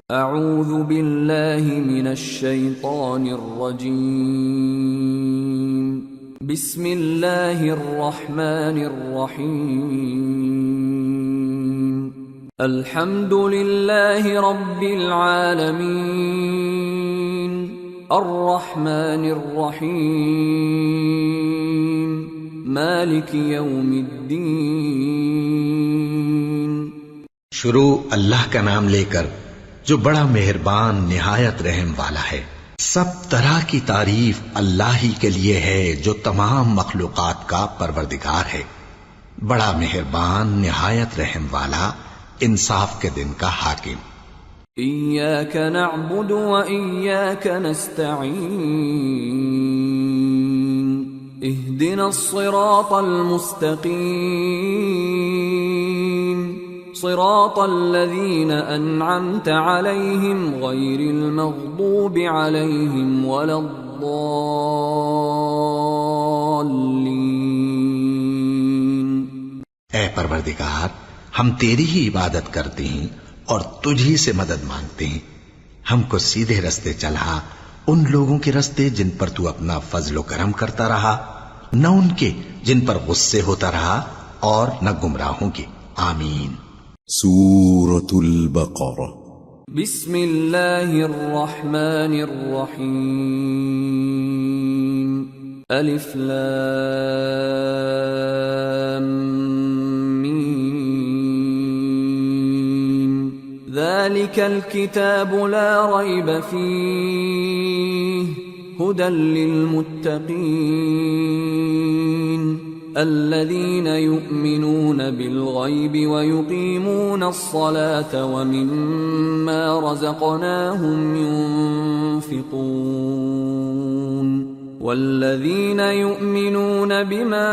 اعوذ باللہ من الشیطان الرجیم بسم اللہ الرحمن الرحیم الحمد للہ رب العالمین الرحمن الرحیم مالک یوم الدین۔ شروع اللہ کا نام لے کر جو بڑا مہربان نہایت رحم والا ہے۔ سب طرح کی تعریف اللہ ہی کے لیے ہے جو تمام مخلوقات کا پروردگار ہے، بڑا مہربان نہایت رحم والا، انصاف کے دن کا حاکم۔ ایاک نعبد و ایاک نستعین اہدنا الصراط المستقیم صراط الذین انعمت علیہم غیر المغضوب علیہم ولا الضالین۔ اے پروردگار، ہم تیری ہی عبادت کرتے ہیں اور تجھ ہی سے مدد مانگتے ہیں، ہم کو سیدھے رستے چلا، ان لوگوں کے رستے جن پر تو اپنا فضل و کرم کرتا رہا، نہ ان کے جن پر غصے ہوتا رہا، اور نہ گمراہوں کے۔ آمین۔ سورة البقرہ۔ بسم اللہ الرحمن الرحیم الف لام میم ذالک الکتاب لا ریب فیہ ہدی للمتقین الذين يؤمنون بالغيب ويقيمون الصلاة ومما رزقناهم ينفقون والذين يؤمنون بما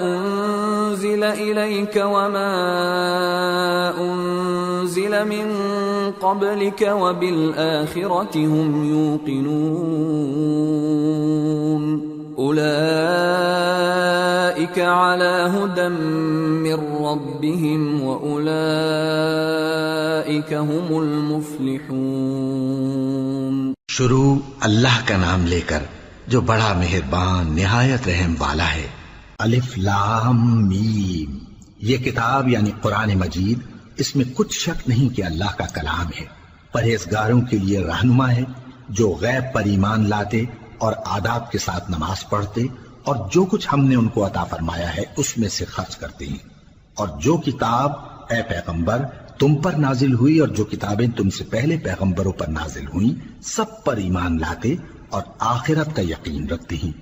أنزل إليك وما أنزل من قبلك وبالآخرة هم يوقنون اولئک علی ھدی من ربہم واولئک ھم المفلحون۔ شروع اللہ کا نام لے کر جو بڑا مہربان نہایت رحم والا ہے۔ الف لام میم، یہ کتاب یعنی قرآن مجید، اس میں کچھ شک نہیں کہ اللہ کا کلام ہے، پرہیزگاروں کے لیے رہنما ہے، جو غیب پر ایمان لاتے اور آداب کے ساتھ نماز پڑھتے اور جو کچھ ہم نے ان کو عطا فرمایا ہے اس میں سے خرچ کرتے ہیں، اور جو کتاب اے پیغمبر تم پر نازل ہوئی اور جو کتابیں تم سے پہلے پیغمبروں پر نازل ہوئیں سب پر ایمان لاتے اور آخرت کا یقین رکھتے ہیں۔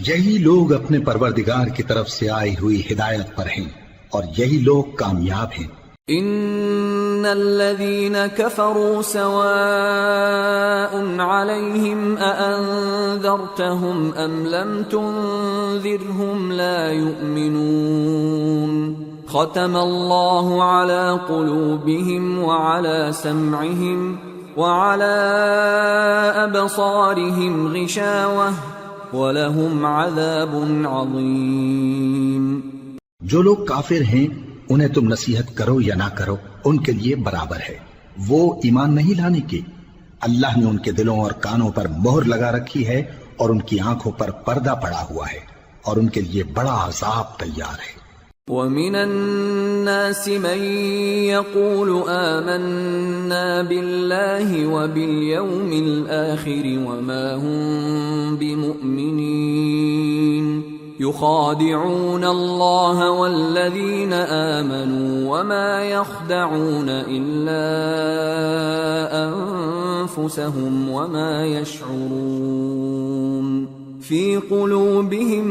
یہی لوگ اپنے پروردگار کی طرف سے آئی ہوئی ہدایت پر ہیں اور یہی لوگ کامیاب ہیں۔ ان الذين كفروا سواء عليهم أأنذرتهم ام لم تنذرهم لا يؤمنون ختم الله على قلوبهم وعلى سمعهم وعلى أبصارهم غشاوة ولهم عذاب عظيم۔ جو لوگ کافر ہیں انہیں تم نصیحت کرو یا نہ کرو ان کے لیے برابر ہے، وہ ایمان نہیں لانے کے، اللہ نے ان کے دلوں اور کانوں پر مہر لگا رکھی ہے اور ان کی آنکھوں پر پردہ پڑا ہوا ہے اور ان کے لیے بڑا عذاب تیار ہے۔ وَمِنَ النَّاسِ مَن يَقُولُ آمَنَّا بِاللَّهِ وَبِالْيَوْمِ الْآخِرِ وَمَا هُمْ بِمُؤْمِنِينَ يخادعون الله والذين آمنوا وما يخدعون إلا أنفسهم وما يشعرون في قلوبهم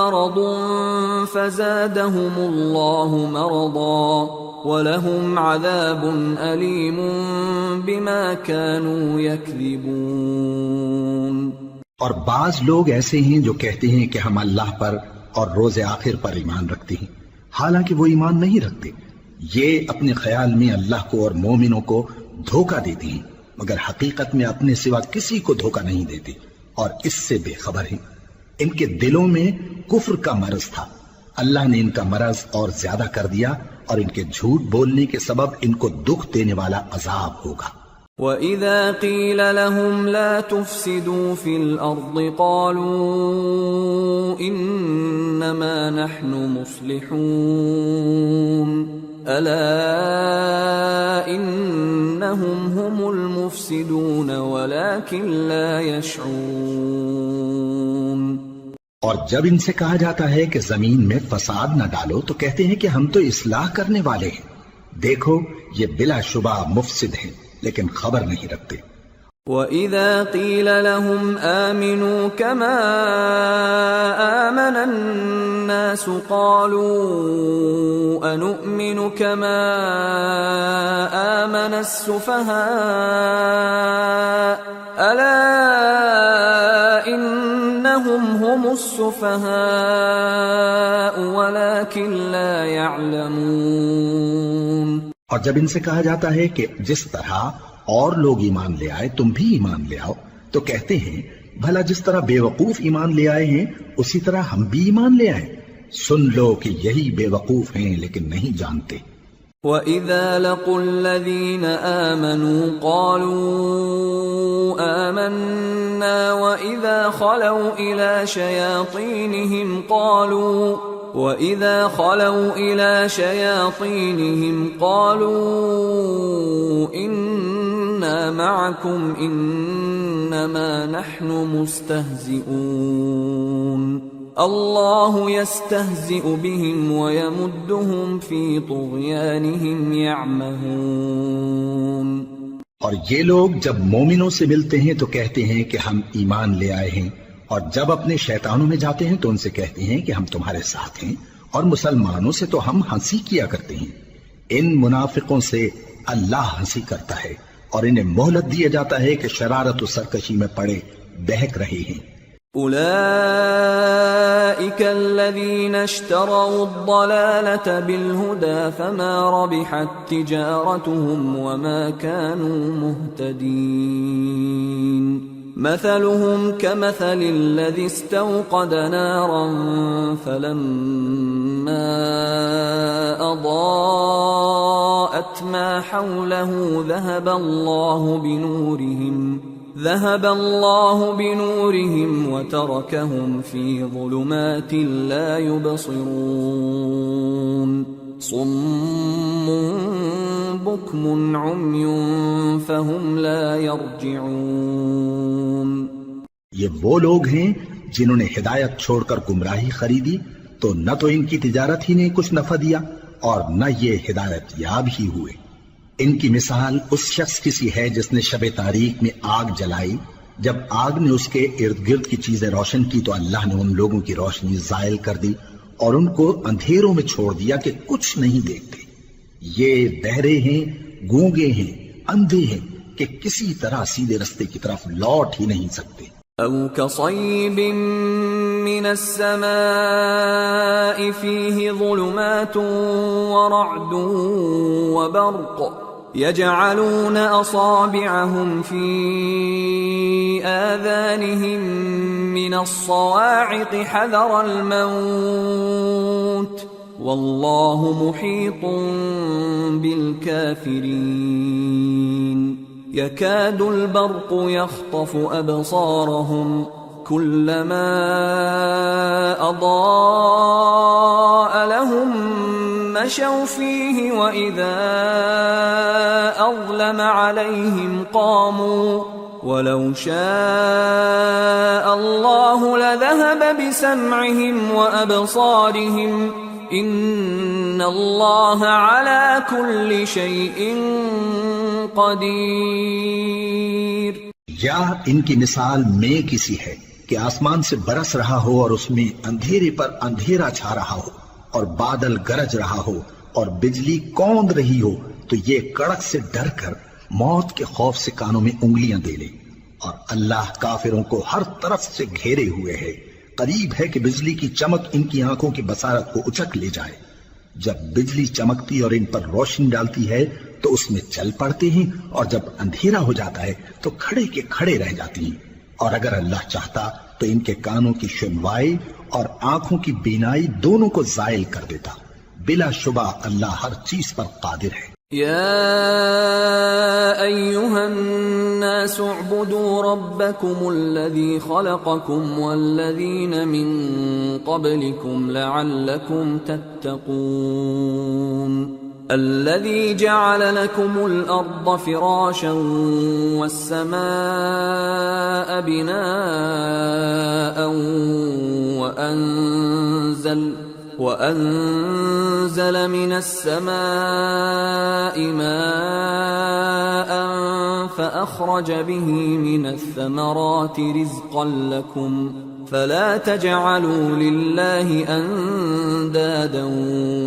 مرض فزادهم الله مرضا ولهم عذاب أليم بما كانوا يكذبون۔ اور بعض لوگ ایسے ہیں جو کہتے ہیں کہ ہم اللہ پر اور روز آخر پر ایمان رکھتے ہیں، حالانکہ وہ ایمان نہیں رکھتے۔ یہ اپنے خیال میں اللہ کو اور مومنوں کو دھوکہ دیتے ہیں، مگر حقیقت میں اپنے سوا کسی کو دھوکہ نہیں دیتے اور اس سے بے خبر ہیں۔ ان کے دلوں میں کفر کا مرض تھا اللہ نے ان کا مرض اور زیادہ کر دیا اور ان کے جھوٹ بولنے کے سبب ان کو دکھ دینے والا عذاب ہوگا۔ وَإِذَا قِيلَ لَهُمْ لَا تُفْسِدُوا فِي الْأَرْضِ قَالُوا إِنَّمَا نَحْنُ مُصْلِحُونَ أَلَا إِنَّهُمْ هُمُ الْمُفْسِدُونَ وَلَكِنْ لَا يَشْعُرُونَ۔ اور جب ان سے کہا جاتا ہے کہ زمین میں فساد نہ ڈالو تو کہتے ہیں کہ ہم تو اصلاح کرنے والے ہیں، دیکھو یہ بلا شبہ مفسد ہیں لیکن خبر نہیں رکھتے۔ وَإِذَا قِيلَ لَهُمْ آمِنُوا كَمَا آمَنَ النَّاسُ قَالُوا أَنُؤْمِنُ كَمَا آمَنَ السُّفَهَاءُ أَلَا إِنَّهُمْ هُمُ السُّفَهَاءُ وَلَكِنْ لَا يَعْلَمُونَ۔ اور جب ان سے کہا جاتا ہے کہ جس طرح اور لوگ ایمان لے آئے تم بھی ایمان لے آؤ تو کہتے ہیں بھلا جس طرح بے وقوف ایمان لے آئے ہیں اسی طرح ہم بھی ایمان لے آئے۔ سن لو کہ یہی بے وقوف ہیں لیکن نہیں جانتے۔ وَإِذَا لَقُوا الَّذِينَ آمَنُوا قَالُوا آمَنَّا وَإِذَا خَلَوْا إِلَى شَيَاطِينِهِمْ قَالُوا إِنَّا مَعَكُمْ إِنَّمَا نَحْنُ مُسْتَهْزِئُونَ اللَّهُ يَسْتَهْزِئُ بِهِمْ وَيَمُدُّهُمْ فِي طُغْيَانِهِمْ يَعْمَهُونَ۔ اور یہ لوگ جب مومنوں سے ملتے ہیں تو کہتے ہیں کہ ہم ایمان لے آئے ہیں، اور جب اپنے شیطانوں میں جاتے ہیں تو ان سے کہتے ہیں کہ ہم تمہارے ساتھ ہیں، اور مسلمانوں سے تو ہم ہنسی کیا کرتے ہیں۔ ان منافقوں سے اللہ ہنسی کرتا ہے اور انہیں مہلت دیا جاتا ہے کہ شرارت و سرکشی میں پڑے بہک رہے ہیں۔ أولئك الذين اشتروا الضلالة بالهدى فما ربحت تجارتهم وما كانوا مهتدين مثلهم كمثل الذي استوقد نارا فلما أضاءت ما حوله ذهب الله بنورهم وتركهم في ظلمات لا يبصرون صم بكم عمي فهم لا يرجعون۔ یہ وہ لوگ ہیں جنہوں نے ہدایت چھوڑ کر گمراہی خریدی تو نہ تو ان کی تجارت ہی نے کچھ نفع دیا اور نہ یہ ہدایت یاب ہی ہوئے۔ ان کی مثال اس شخص کی سی ہے جس نے شب تاریک میں آگ جلائی، جب آگ نے اس کے ارد گرد کی چیزیں روشن کی تو اللہ نے ان لوگوں کی روشنی زائل کر دی اور ان کو اندھیروں میں چھوڑ دیا کہ کچھ نہیں دیکھتے۔ یہ بہرے ہیں، گونگے ہیں، اندھے ہیں کہ کسی طرح سیدھے رستے کی طرف لوٹ ہی نہیں سکتے۔ أو كصيب من السماء فيه ظلمات ورعد وبرق يجعلون أصابعهم في آذانهم من الصواعق حذر الموت والله محيط بالكافرين يكاد البرق يخطف أبصارهم كلما أضاء لهم مشوا فيه وإذا أظلم عليهم قاموا ولو شاء الله لذهب بسمعهم وأبصارهم إن الله على كل شيء قدیر۔ یا ان کی مثال میں کسی ہے کہ آسمان سے برس رہا ہو اور اس میں اندھیرے پر اندھیرا چھا رہا ہو اور بادل گرج رہا ہو اور بجلی کوند رہی ہو تو یہ کڑک سے ڈر کر موت کے خوف سے کانوں میں انگلیاں دے لے، اور اللہ کافروں کو ہر طرف سے گھیرے ہوئے ہے۔ قریب ہے کہ بجلی کی چمک ان کی آنکھوں کی بصارت کو اچک لے جائے۔ جب بجلی چمکتی اور ان پر روشنی ڈالتی ہے تو اس میں چل پڑتے ہیں، اور جب اندھیرا ہو جاتا ہے تو کھڑے کے کھڑے رہ جاتے ہیں، اور اگر اللہ چاہتا تو ان کے کانوں کی سنوائی اور آنکھوں کی بینائی دونوں کو زائل کر دیتا. بلا شبہ اللہ ہر چیز پر قادر ہے. يا أيها الناس اعبدوا ربكم الذي خلقكم والذين من قبلكم لعلكم تتقون الذي جعل لكم الأرض فراشا والسماء بناء وأنزل من السماء ماء فأخرج به من الثمرات رزقا لكم فلا تجعلوا لله أندادا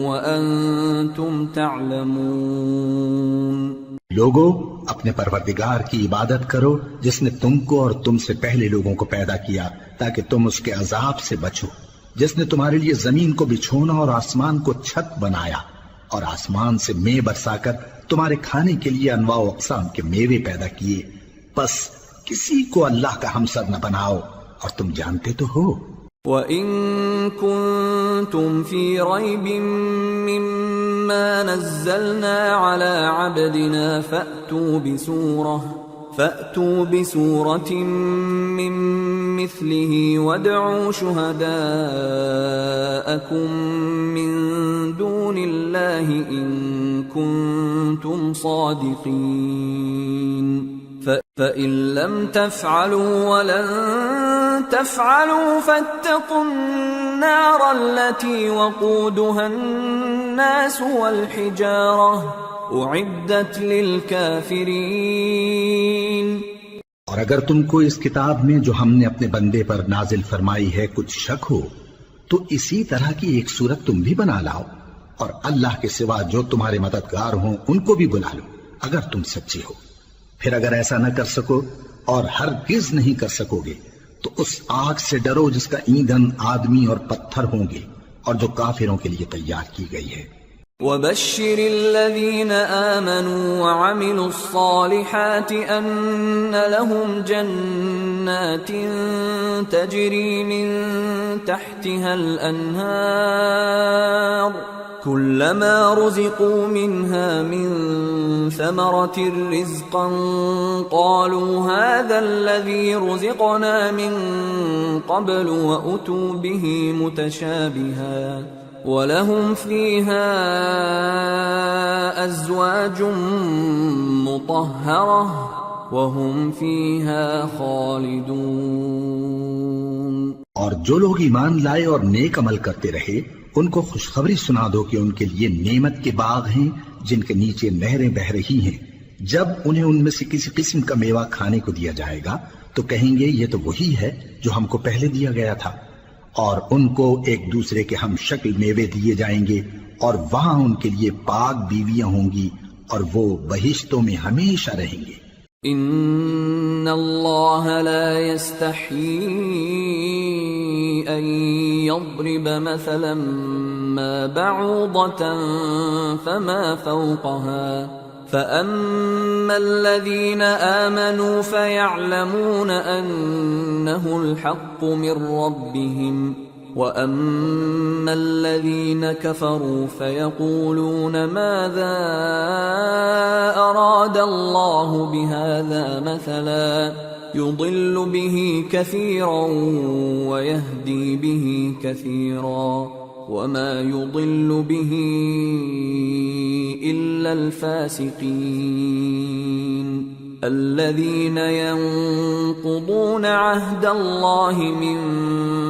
وأنتم تعلمون. لوگو اپنے پروردگار کی عبادت کرو جس نے تم کو اور تم سے پہلے لوگوں کو پیدا کیا تاکہ تم اس کے عذاب سے بچو، جس نے تمہارے لیے زمین کو بچھونا اور آسمان کو چھت بنایا اور آسمان سے مے برسا کر تمہارے کھانے کے لیے انواع و اقسام کے میوے پیدا کیے. بس کسی کو اللہ کا ہمسر نہ بناؤ اور تم جانتے تو ہو. وَإِن كُنتُمْ فِي رَيْبٍ مِّمَّا نَزَّلْنَا عَلَى عَبْدِنَا فَأْتُوا بِسُورَةٍ مِّن مِّثْلِهِ وَادْعُوا شُهَدَاءَكُم مِّن دُونِ اللَّهِ إِن كُنتُمْ صَادِقِينَ فَإِن لَّمْ تَفْعَلُوا وَلَن تَفْعَلُوا فَاتَّقُوا النَّارَ الَّتِي وَقُودُهَا النَّاسُ وَالْحِجَارَةُ اعدت للکافرین. اور اگر تم کو اس کتاب میں جو ہم نے اپنے بندے پر نازل فرمائی ہے کچھ شک ہو تو اسی طرح کی ایک صورت تم بھی بنا لاؤ اور اللہ کے سوا جو تمہارے مددگار ہوں ان کو بھی بلا لو اگر تم سچے ہو. پھر اگر ایسا نہ کر سکو اور ہرگز نہیں کر سکو گے تو اس آگ سے ڈرو جس کا ایندھن آدمی اور پتھر ہوں گے اور جو کافروں کے لیے تیار کی گئی ہے. وَبَشِّرِ الَّذِينَ آمَنُوا وَعَمِلُوا الصَّالِحَاتِ أَنَّ لَهُمْ جَنَّاتٍ تَجْرِي مِن تَحْتِهَا الْأَنْهَارُ كُلَّمَا رُزِقُوا مِنْهَا مِن ثَمَرَةٍ رِزْقًا قَالُوا هَذَا الَّذِي رُزِقْنَا مِن قَبْلُ وَأُتُوا بِهِ مُتَشَابِهًا وَلَهُمْ فِيهَا أَزْوَاجٌ مُطَهَّرَةٌ وَهُمْ فِيهَا خَالِدُونَ. اور جو لوگ ایمان لائے اور نیک عمل کرتے رہے ان کو خوشخبری سنا دو کہ ان کے لیے نعمت کے باغ ہیں جن کے نیچے نہریں بہہ رہی ہیں. جب انہیں ان میں سے کسی قسم کا میوہ کھانے کو دیا جائے گا تو کہیں گے یہ تو وہی ہے جو ہم کو پہلے دیا گیا تھا، اور ان کو ایک دوسرے کے ہم شکل میوے دیے جائیں گے اور وہاں ان کے لیے پاک بیویاں ہوں گی اور وہ بہشتوں میں ہمیشہ رہیں گے. ان اللہ لا يستحيي ان يضرب مثلا ما بعوضة فما فوقها فأما الذين آمنوا فيعلمون أنه الحق من ربهم وأما الذين كفروا فيقولون ماذا أراد الله بهذا مثلا يضل به كثيرا ويهدي به كثيرا وما يضل به إلا الفاسقين الذين ينقضون عهد الله من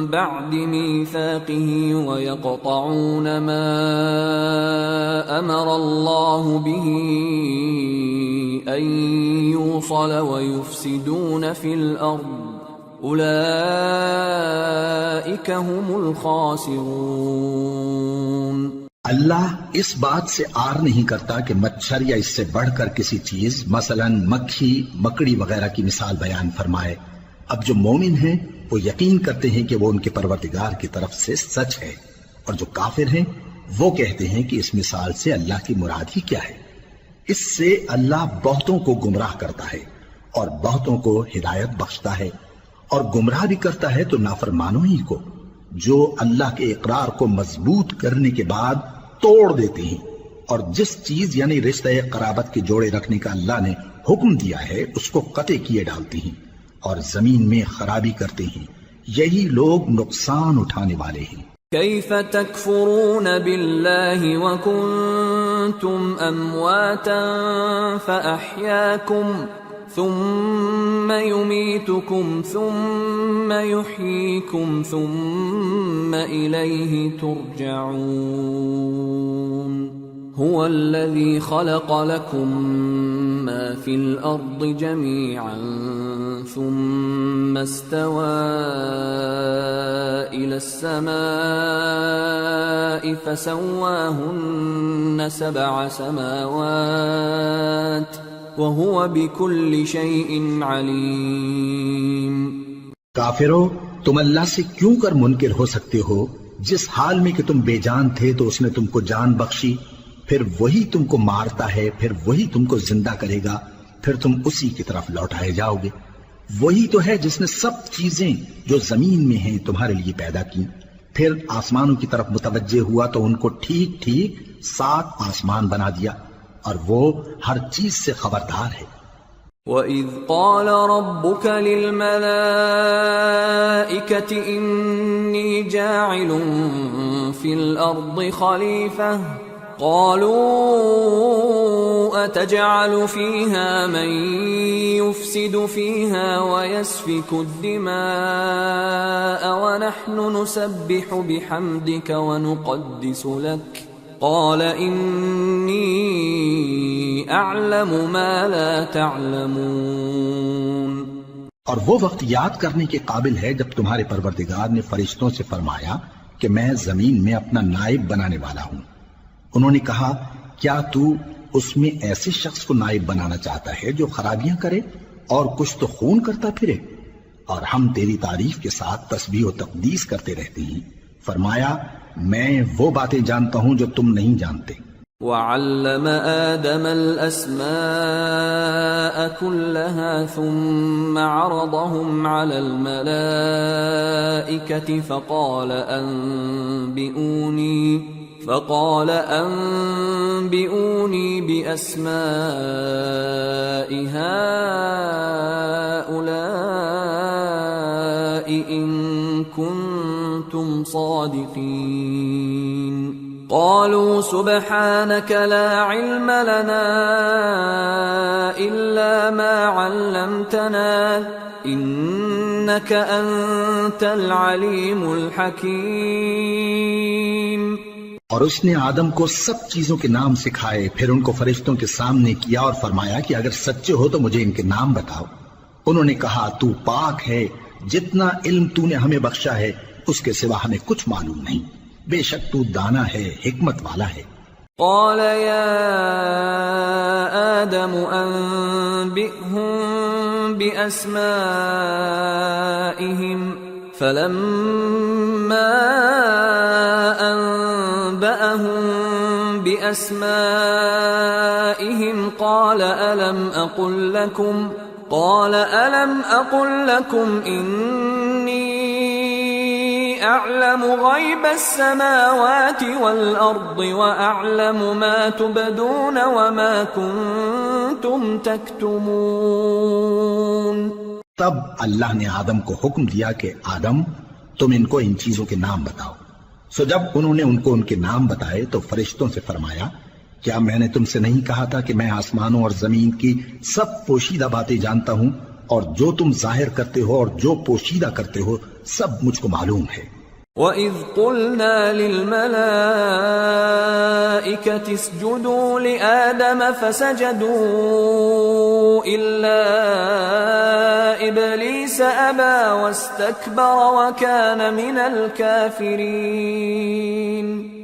بعد ميثاقه ويقطعون ما أمر الله به أن يوصل ويفسدون في الأرض اولئک هم الخاسرون. اللہ اس بات سے آر نہیں کرتا کہ مچھر یا اس سے بڑھ کر کسی چیز مثلا مکھی مکڑی وغیرہ کی مثال بیان فرمائے. اب جو مومن ہیں وہ یقین کرتے ہیں کہ وہ ان کے پروردگار کی طرف سے سچ ہے، اور جو کافر ہیں وہ کہتے ہیں کہ اس مثال سے اللہ کی مراد ہی کیا ہے. اس سے اللہ بہتوں کو گمراہ کرتا ہے اور بہتوں کو ہدایت بخشتا ہے، اور گمراہ بھی کرتا ہے تو نافرمانوں ہی کو، جو اللہ کے اقرار کو مضبوط کرنے کے بعد توڑ دیتے ہیں، اور جس چیز یعنی رشتہ قرابت کے جوڑے رکھنے کا اللہ نے حکم دیا ہے اس کو قطع کیے ڈالتے ہیں اور زمین میں خرابی کرتے ہیں، یہی لوگ نقصان اٹھانے والے ہیں۔ كيف تكفرون بالله وكنتم أمواتا فأحياكم ثم يميتكم ثم يحييكم ثم إليه ترجعون هو الذي خلق لكم ما في الأرض جميعا ثم استوى إلى السماء فسواهن 7 سماوات وهو بكل شيء عليم۔ کافرو، تم اللہ سے کیوں کر منکر ہو سکتے ہو؟ جس حال میں کہ تم بے جان تھے تو اس نے تم کو جان بخشی، پھر وہی تم کو مارتا ہے، پھر وہی تم کو زندہ کرے گا، پھر تم اسی کی طرف لوٹائے جاؤ گے۔ وہی تو ہے جس نے سب چیزیں جو زمین میں ہیں تمہارے لیے پیدا کی، پھر آسمانوں کی طرف متوجہ ہوا تو ان کو ٹھیک ٹھیک 7 آسمان بنا دیا، اور وہ ہر چیز سے خبردار ہے۔ وَإِذْ قَالَ رَبُّكَ لِلْمَلَائِكَةِ إِنِّي جَاعِلٌ فِي الْأَرْضِ خَلِيفَةً قَالُوا أَتَجْعَلُ فِيهَا مَن يُفْسِدُ فِيهَا وَيَسْفِكُ الدِّمَاءَ وَنَحْنُ نُسَبِّحُ بِحَمْدِكَ وَنُقَدِّسُ لَكَ قال انی اعلم ما لا تعلمون۔ اور وہ وقت یاد کرنے کے قابل ہے جب تمہارے پروردگار نے فرشتوں سے فرمایا کہ میں زمین میں اپنا نائب بنانے والا ہوں۔ انہوں نے کہا کیا تو اس میں ایسے شخص کو نائب بنانا چاہتا ہے جو خرابیاں کرے اور کچھ تو خون کرتا پھرے؟ اور ہم تیری تعریف کے ساتھ تسبیح و تقدیس کرتے رہتے ہیں۔ فرمایا میں وہ باتیں جانتا ہوں جو تم نہیں جانتے۔ وَعَلَّمَ آدَمَ الْأَسْمَاءَ كُلَّهَا ثُمَّ عَرَضَهُمْ عَلَى الْمَلَائِكَةِ فقال أنبئوني بأسماء هؤلاء إن كنتم صادقين قالوا سبحانك لا علم لنا إلا ما علمتنا إنك أنت العليم الحكيم۔ اور اس نے آدم کو سب چیزوں کے نام سکھائے، پھر ان کو فرشتوں کے سامنے کیا اور فرمایا کہ اگر سچے ہو تو مجھے ان کے نام بتاؤ۔ انہوں نے کہا تو پاک ہے، جتنا علم تو نے ہمیں بخشا ہے اس کے سوا ہمیں کچھ معلوم نہیں، بے شک تو دانا ہے، حکمت والا ہے۔ قال يا آدم أنبئهم بأسمائهم فلما أنبأهم بأسمائهم قال ألم أقل لكم إني أعلم غيب السماوات والأرض وأعلم ما تبدون وما كنتم تكتمون۔ تب اللہ نے آدم کو حکم دیا کہ آدم تم ان کو ان چیزوں کے نام بتاؤ۔ سو جب انہوں نے ان کو ان کے نام بتائے تو فرشتوں سے فرمایا کیا میں نے تم سے نہیں کہا تھا کہ میں آسمانوں اور زمین کی سب پوشیدہ باتیں جانتا ہوں، اور جو تم ظاہر کرتے ہو اور جو پوشیدہ کرتے ہو سب مجھ کو معلوم ہے۔ وَإِذْ قُلْنَا لِلْمَلَائِكَةِ اسْجُدُوا لِآدَمَ فَسَجَدُوا إِلَّا إِبْلِيسَ أَبَى وَاسْتَكْبَرَ وَكَانَ مِنَ الْكَافِرِينَ۔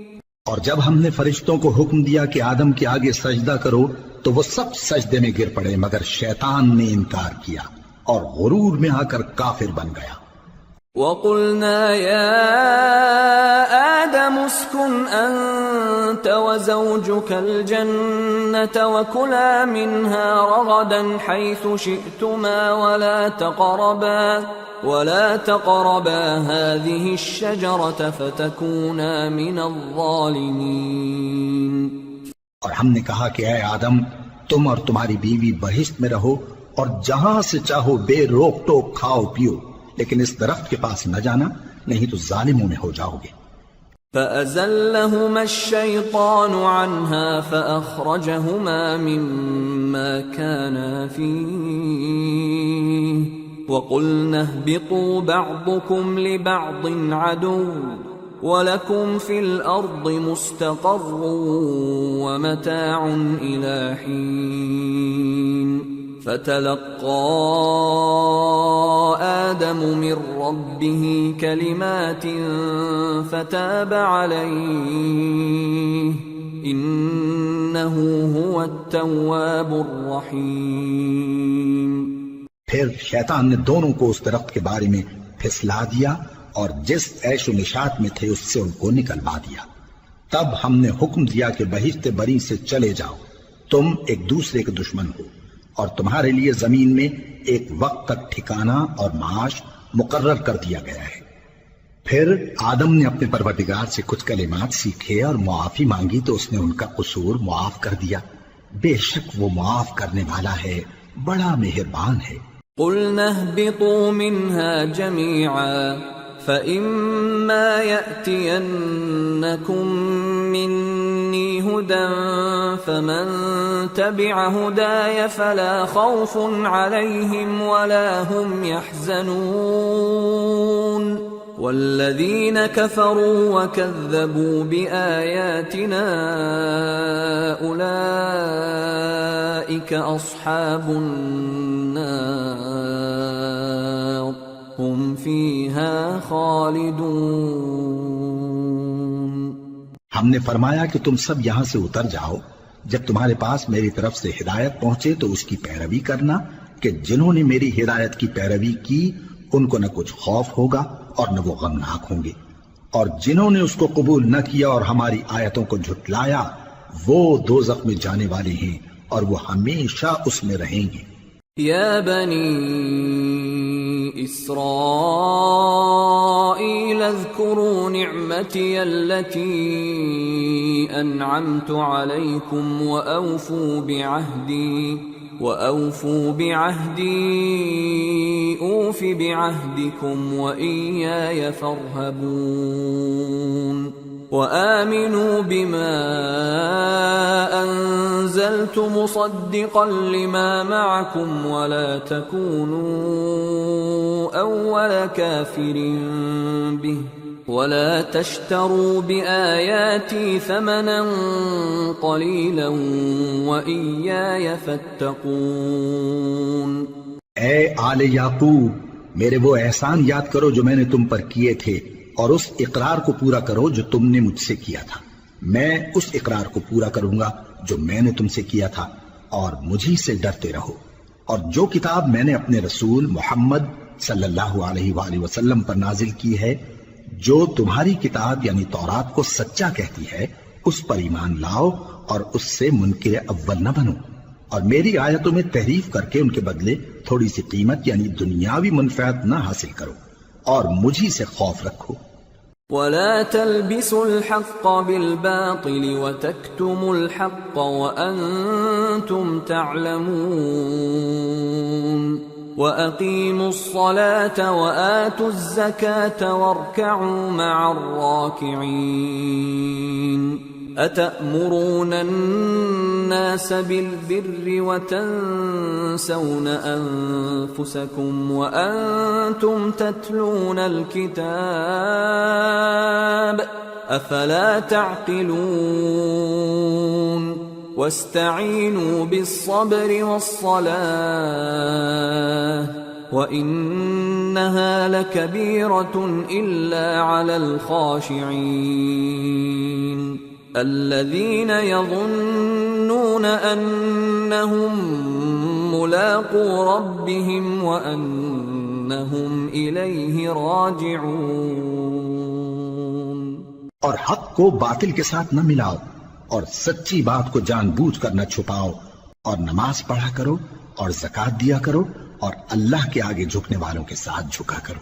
اور جب ہم نے فرشتوں کو حکم دیا کہ آدم کے آگے سجدہ کرو تو وہ سب سجدے میں گر پڑے مگر شیطان نے انکار کیا اور غرور میں آ کر کافر بن گیا۔ وَقُلْنَا يَا آدَمُ اسْكُنْ أَنْتَ أنت وزوجك الجنة وكلا منها رغدا حيث شئتما ولا تقربا هذه الشجرة فتكونا من الظالمين. اور ہم نے کہا کہ اے آدم تم اور تمہاری بیوی بہشت میں رہو اور جہاں سے چاہو بے روک ٹوک کھاؤ پیو، لیکن اس درخت کے پاس نہ جانا نہیں تو ظالموں میں ہو جاؤ گے. فأزلهما الشيطان عنها فأخرجهما مما كانا فيه وقلنا اهبطوا بعضكم لبعض عدو وَلَكُمْ فِي الْأَرْضِ مُسْتَقَرٌّ وَمَتَاعٌ إِلَى حِينٍ. فَتَلَقَّى آدَمُ مِنْ رَبِّهِ كَلِمَاتٍ فَتَابَ عَلَيْهِ إِنَّهُ هُوَ التَّوَّابُ الرَّحِيمُ. پھر شیطان نے دونوں کو اس درخت کے بارے میں پھسلا دیا اور جس عیش و نشاط میں تھے اس سے ان کو نکلوا دیا. تب ہم نے حکم دیا کہ بہشت بری سے چلے جاؤ، تم ایک دوسرے کے دشمن ہو، اور تمہارے لیے زمین میں ایک وقت تک ٹھکانہ اور معاش مقرر کر دیا گیا ہے. پھر آدم نے اپنے پروردگار سے کچھ کلمات سیکھے اور معافی مانگی تو اس نے ان کا قصور معاف کر دیا. بے شک وہ معاف کرنے والا ہے، بڑا مہربان ہے. قُلْنَا اهْبِطُوا مِنْهَا جَمِيعًا فَإِمَّا يَأْتِيَنَّكُمْ مِنِّي هُدًى فَمَن تَبِعَ هُدَايَ فَلَا خَوْفٌ عَلَيْهِمْ وَلَا هُمْ يَحْزَنُونَ وَالَّذِينَ كَفَرُوا وَكَذَّبُوا بِآيَاتِنَا أُولَئِكَ أَصْحَابُ النَّارِ ہم فیہا خالدون. ہم نے فرمایا کہ تم سب یہاں سے اتر جاؤ، جب تمہارے پاس میری طرف سے ہدایت پہنچے تو اس کی پیروی کرنا کہ جنہوں نے میری ہدایت کی پیروی کی ان کو نہ کچھ خوف ہوگا اور نہ وہ غمناک ہوں گے، اور جنہوں نے اس کو قبول نہ کیا اور ہماری آیتوں کو جھٹلایا وہ دوزخ میں جانے والے ہیں اور وہ ہمیشہ اس میں رہیں گے. یا بنی إسرائيل اذكروا نعمتي التي أنعمت عليكم وأوفوا بعهدي أوف بعهدكم وإياي فارهبون. وآمنوا بما أنزلت مصدقا لما معكم ولا تكونوا أول كافر به ولا تشتروا بآياتي ثمنا قليلا وإياي فاتقون. اے آل یعقوب، میرے وہ احسان یاد کرو جو میں نے تم پر کیے تھے، اور اس اقرار کو پورا کرو جو تم نے مجھ سے کیا تھا. میں اس اقرار کو پورا کروں گا جو میں نے تم سے کیا تھا، اور مجھی سے ڈرتے رہو. اور جو کتاب میں نے اپنے رسول محمد صلی اللہ علیہ وآلہ وسلم پر نازل کی ہے، جو تمہاری کتاب یعنی تورات کو سچا کہتی ہے، اس پر ایمان لاؤ اور اس سے منکر اول نہ بنو، اور میری آیتوں میں تحریف کر کے ان کے بدلے تھوڑی سی قیمت یعنی دنیاوی منفعت نہ حاصل کرو، اور مجھی سے خوف رکھو. ولا تلبسوا الحق بالباطل وتكتموا الحق وأنتم تعلمون. وأقيموا الصلاة وآتوا الزكاة واركعوا مع الراكعين. أتأمرون الناس بالبر وتنسون أنفسكم وأنتم تتلون الكتاب أفلا تعقلون. واستعينوا بالصبر والصلاة وإنها لكبيرة إلا على الخاشعين الذين يظنون أنهم ملاقو ربهم وأنهم إليه راجعون. اور حق کو باطل کے ساتھ نہ ملاؤ، اور سچی بات کو جان بوجھ کر نہ چھپاؤ، اور نماز پڑھا کرو اور زکات دیا کرو، اور اللہ کے آگے جھکنے والوں کے ساتھ جھکا کرو۔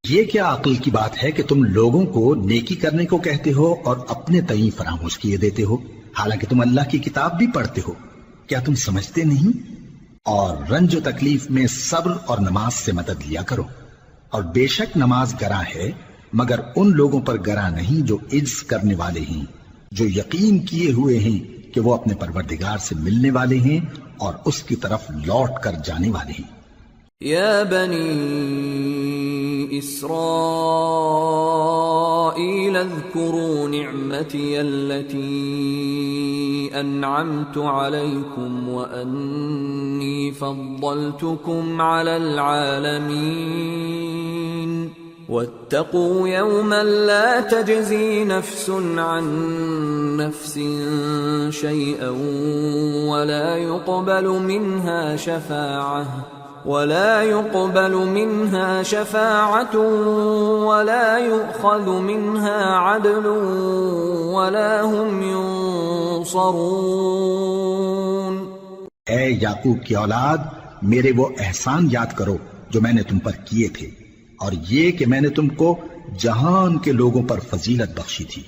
یہ کیا عقل کی بات ہے کہ تم لوگوں کو نیکی کرنے کو کہتے ہو اور اپنے تئیں فراموش کیے دیتے ہو، حالانکہ تم اللہ کی کتاب بھی پڑھتے ہو؟ کیا تم سمجھتے نہیں؟ اور رنج و تکلیف میں صبر اور نماز سے مدد لیا کرو، اور بے شک نماز گراں ہے، مگر ان لوگوں پر گراں نہیں جو عجز کرنے والے ہیں، جو یقین کیے ہوئے ہیں کہ وہ اپنے پروردگار سے ملنے والے ہیں اور اس کی طرف لوٹ کر جانے والے ہیں۔ یا بنی اسرائیل اذکروا نعمتی التي انعمت علیکم وانی فضلتکم علی العالمین واتقوا يوما لا تجزي نفس عن نفس شيئا ولا يقبل منها شفاعة ولا يؤخذ منها عدل ولا هم ينصرون۔ اے یعقوب کی اولاد، میرے وہ احسان یاد کرو جو میں نے تم پر کیے تھے، اور یہ کہ میں نے تم کو جہان کے لوگوں پر فضیلت بخشی تھی،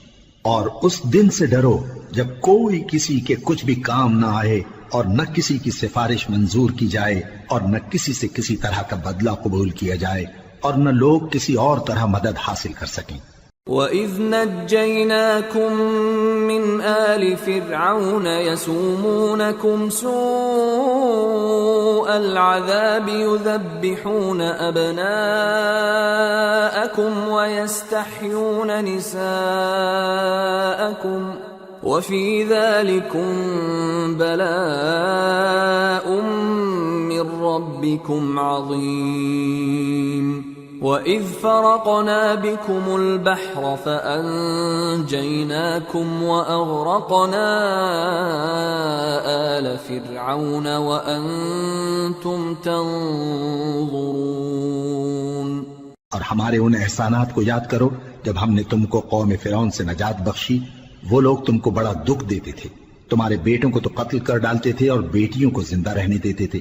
اور اس دن سے ڈرو جب کوئی کسی کے کچھ بھی کام نہ آئے، اور نہ کسی کی سفارش منظور کی جائے، اور نہ کسی سے کسی طرح کا بدلہ قبول کیا جائے، اور نہ لوگ کسی اور طرح مدد حاصل کر سکیں۔ وَإِذْ نَجَّيْنَاكُمْ مِنْ آلِ فِرْعَوْنَ يَسُومُونَكُمْ سُوءَ الْعَذَابِ يُذَبِّحُونَ أَبْنَاءَكُمْ وَيَسْتَحْيُونَ نِسَاءَكُمْ وَفِي ذَلِكُمْ بَلَاءٌ مِّن رَّبِّكُمْ عَظِيمٌ۔ وَإِذْ فَرَقْنَا بِكُمُ الْبَحْرَ فَأَنجَيْنَاكُمْ وَأَغْرَقْنَا آلَ فِرْعَوْنَ وَأَنْتُمْ تَنظُرُونَ۔ اور ہمارے ان احسانات کو یاد کرو جب ہم نے تم کو قوم فرعون سے نجات بخشی۔ وہ لوگ تم کو بڑا دکھ دیتے تھے، تمہارے بیٹوں کو تو قتل کر ڈالتے تھے اور بیٹیوں کو زندہ رہنے دیتے تھے،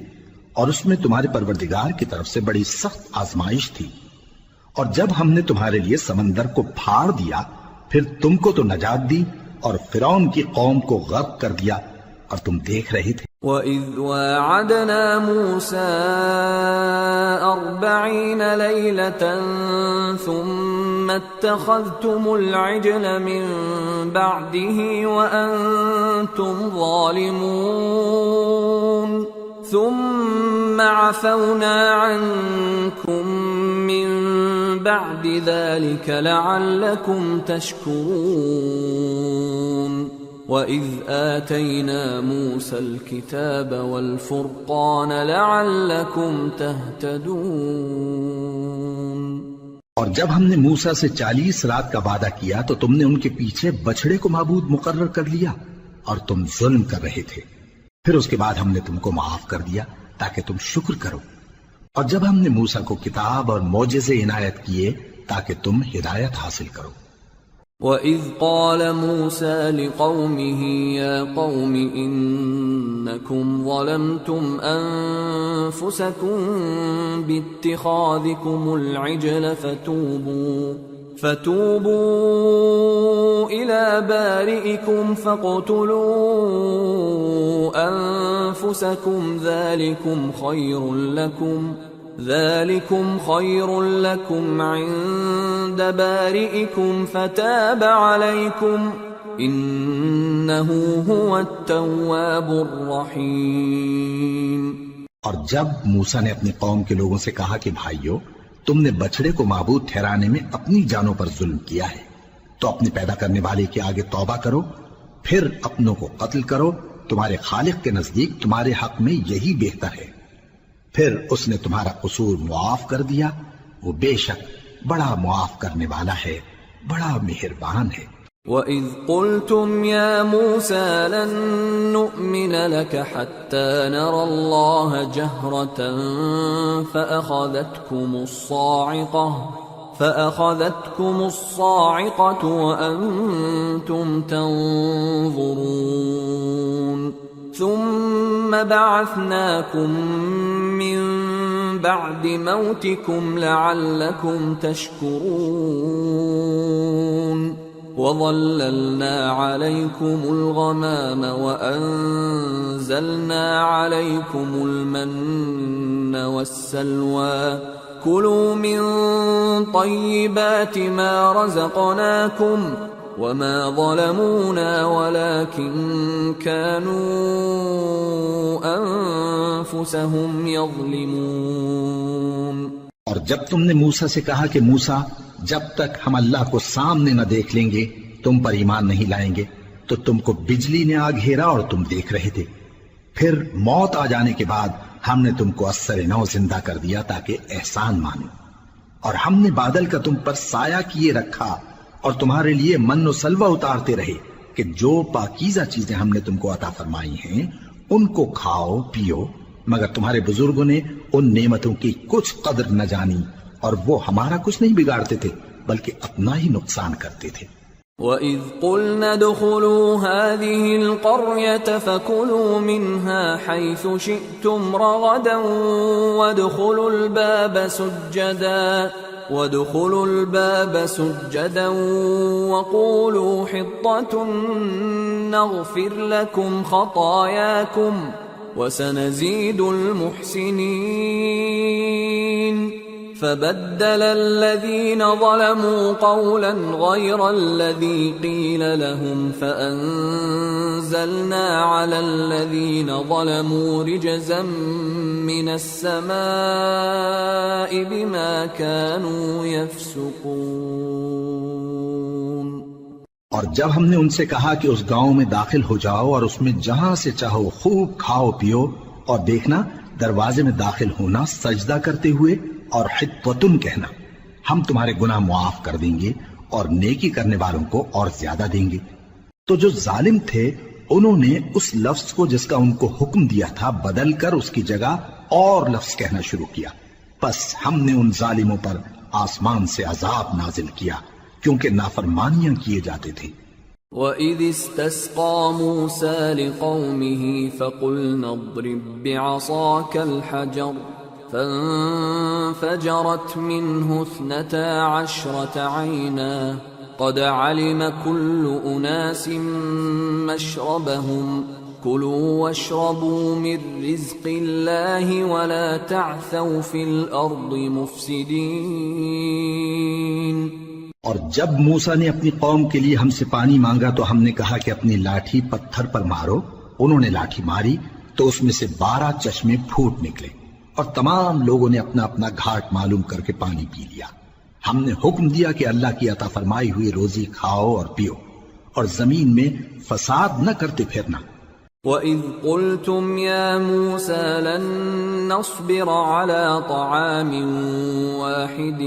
اور اس میں تمہارے پروردگار کی طرف سے بڑی سخت آزمائش تھی۔ اور جب ہم نے تمہارے لیے سمندر کو پھاڑ دیا، پھر تم کو تو نجات دی اور فرعون کی قوم کو غرق کر دیا، اور تم دیکھ رہے تھے۔ وَإِذْ وَاعَدْنَا مُوسَىٰ 40 لَيْلَةً ثُمَّ اتَّخَذْتُمُ الْعِجْلَ مِن بَعْدِهِ وَأَنْتُمْ ظَالِمُونَ ثُمَّ عَفَوْنَا عَنْكُمْ مِن بَعْدِ ذَلِكَ لَعَلَّكُمْ تَشْكُرُونَ۔ وَإِذْ آتَيْنَا مُوسَى الْكِتَابَ وَالْفُرْقَانَ لَعَلَّكُمْ تَهْتَدُونَ۔ اور جب ہم نے موسیٰ سے 40 رات کا وعدہ کیا تو تم نے ان کے پیچھے بچڑے کو معبود مقرر کر لیا، اور تم ظلم کر رہے تھے۔ پھر اس کے بعد ہم نے تم کو معاف کر دیا تاکہ تم شکر کرو۔ اور جب ہم نے موسیٰ کو کتاب اور معجزے عنایت کیے تاکہ تم ہدایت حاصل کرو۔ وَإِذْ قَالَ مُوسَىٰ لِقَوْمِهِ يَا قَوْمِ إِنَّكُمْ ظَلَمْتُمْ أَنفُسَكُمْ بِاتِّخَاذِكُمُ الْعِجْلَ فَتُوبُوا إِلَىٰ بَارِئِكُمْ فَاقْتُلُوا أَنفُسَكُمْ ذَلِكُمْ خَيْرٌ لَكُمْ عِندَ بَارِئِكُمْ فَتَابَ عَلَيْكُمْ إِنَّهُ هُوَ التَّوَّابُ الرَّحِيمُ۔ اور جب موسیٰ نے اپنی قوم کے لوگوں سے کہا کہ بھائیو، تم نے بچڑے کو معبود ٹھہرانے میں اپنی جانوں پر ظلم کیا ہے، تو اپنے پیدا کرنے والے کے آگے توبہ کرو، پھر اپنوں کو قتل کرو، تمہارے خالق کے نزدیک تمہارے حق میں یہی بہتر ہے۔ پھر اس نے تمہارا قصور معاف کر دیا، وہ بے شک بڑا معاف کرنے والا ہے، بڑا مہربان ہے۔ وَإِذْ قُلْتُمْ يَا مُوسَىٰ لَن نُّؤْمِنَ لَكَ حَتَّىٰ نَرَى اللَّهَ جَهْرَةً فأخذتكم الصاعقة وأنتم تنظرون ثم بعثناكم من بعد موتكم لعلكم تشكرون وظللنا عليكم الغمام وأنزلنا عليكم المن والسلوى كلوا من طيبات ما رزقناكم وما ظلمونا ولكن كانوا أنفسهم يظلمون۔ اور جب تم نے موسیٰ سے کہا کہ موسیٰ جب تک ہم اللہ کو سامنے نہ دیکھ لیں گے تم پر ایمان نہیں لائیں گے، تو تم کو بجلی نے آ گھیرا اور تم دیکھ رہے تھے، پھر موت آ جانے کے بعد ہم نے تم کو اثر نو زندہ کر دیا تاکہ احسان مانو، اور ہم نے بادل کا تم پر سایہ کیے رکھا اور تمہارے لیے من و سلوہ اتارتے رہے کہ جو پاکیزہ چیزیں ہم نے تم کو عطا فرمائی ہیں ان کو کھاؤ پیو، مگر تمہارے بزرگوں نے ان نعمتوں کی کچھ قدر نہ جانی اور وہ ہمارا کچھ نہیں بگاڑتے تھے بلکہ اپنا ہی نقصان کرتے تھے۔ وَإِذْ قُلْنَا ادْخُلُوا هَٰذِهِ الْقَرْيَةَ فَكُلُوا مِنْهَا حَيْثُ شِئْتُمْ رَغَدًا وَادْخُلُوا الْبَابَ سُجَّدًا وَقُولُوا حِطَّةٌ نَغْفِرْ لَكُمْ خَطَايَاكُمْ وَسَنَزِيدُ الْمُحْسِنِينَ فبدل الذين ظلموا قولا غير الذي قيل لهم فأنزلنا على الذين ظلموا رجزا من السماء بما كانوا يفسقون۔ اور جب ہم نے ان سے کہا کہ اس گاؤں میں داخل ہو جاؤ اور اس میں جہاں سے چاہو خوب کھاؤ پیو، اور دیکھنا دروازے میں داخل ہونا سجدہ کرتے ہوئے اور حطوتن کہنا، ہم تمہارے گناہ معاف کر دیں گے اور نیکی کرنے والوں کو اور زیادہ دیں گے۔ تو جو ظالم تھے انہوں نے اس لفظ کو جس کا ان کو حکم دیا تھا بدل کر اس کی جگہ اور لفظ کہنا شروع کیا، پس ہم نے ان ظالموں پر آسمان سے عذاب نازل کیا کیونکہ نافرمانیاں کیے جاتے تھے۔ وَإِذِ اسْتَسْقَىٰ مُوسَىٰ لِقَوْمِهِ فَقُلْنَا اضْرِب بِّعَصَاكَ الْحَجَرَ فانفجرت منه 12 عينا قد علم كل أناس مشربهم كلوا واشربوا من رزق الله ولا تعثوا في الأرض مفسدين۔ اور جب موسیٰ نے اپنی قوم کے لیے ہم سے پانی مانگا تو ہم نے کہا کہ اپنی لاٹھی پتھر پر مارو، انہوں نے لاٹھی ماری تو اس میں سے 12 چشمے پھوٹ نکلے اور تمام لوگوں نے اپنا اپنا گھاٹ معلوم کر کے پانی پی لیا۔ ہم نے حکم دیا کہ اللہ کی عطا فرمائی ہوئی روزی کھاؤ اور پیو اور زمین میں فساد نہ کرتے پھرنا۔ وَإِذْ قُلْتُمْ يَا مُوسَىٰ لَن نَّصْبِرَ عَلَىٰ طَعَامٍ وَاحِدٍ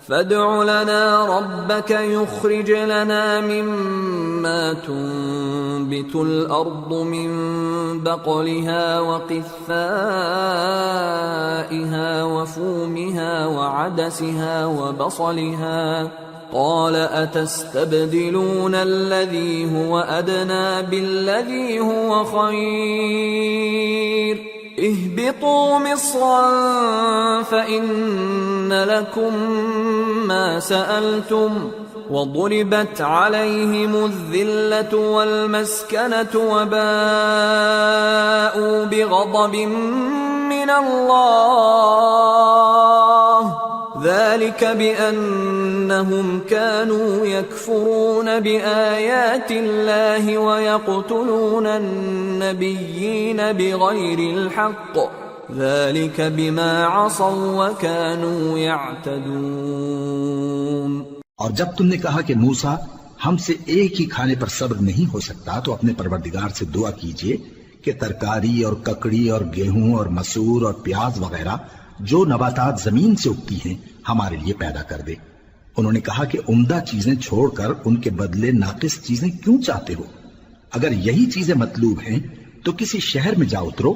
فادع لنا ربك يخرج لنا مما تنبت الأرض من بقلها وقثائها وفومها وعدسها وبصلها قال أتستبدلون الذي هو أدنى بالذي هو خير اهبطوا مصرا فإن لكم ما سألتم وضربت عليهم الذلة والمسكنة وباءوا بغضب من الله ذلك بأنهم كانوا يكفرون بآيات الله ويقتلون النبيين بغير الحق ذلك بما عصوا وكانوا يعتدون۔ اور جب تم نے کہا کہ موسیٰ ہم سے ایک ہی کھانے پر صبر نہیں ہو سکتا تو اپنے پروردگار سے دعا کیجئے کہ ترکاری اور ککڑی اور گیہوں اور مسور اور پیاز وغیرہ جو نباتات زمین سے اگتی ہیں ہمارے لیے پیدا کر دے۔ انہوں نے کہا کہ عمدہ چیزیں چھوڑ کر ان کے بدلے ناقص چیزیں کیوں چاہتے ہو؟ اگر یہی چیزیں مطلوب ہیں تو کسی شہر میں جا اترو،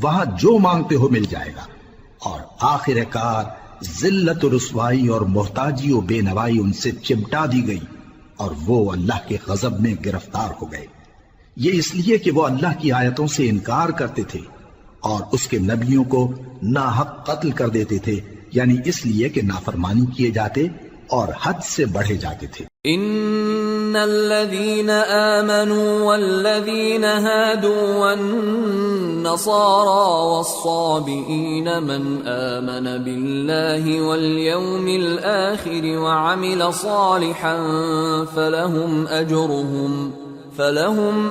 وہاں جو مانگتے ہو مل جائے گا، اور آخر کار ذلت و رسوائی اور محتاجی و بے نوائی ان سے چمٹا دی گئی اور وہ اللہ کے غضب میں گرفتار ہو گئے، یہ اس لیے کہ وہ اللہ کی آیتوں سے انکار کرتے تھے اور اس کے نبیوں کو ناحق قتل کر دیتے تھے، یعنی اس لیے کہ نافرمانی کیے جاتے اور حد سے بڑھے جاتے تھے۔ ان الذين آمنوا والذين هادوا والنصارى والصابئين من آمن بالله واليوم الآخر وعمل صالحا فلهم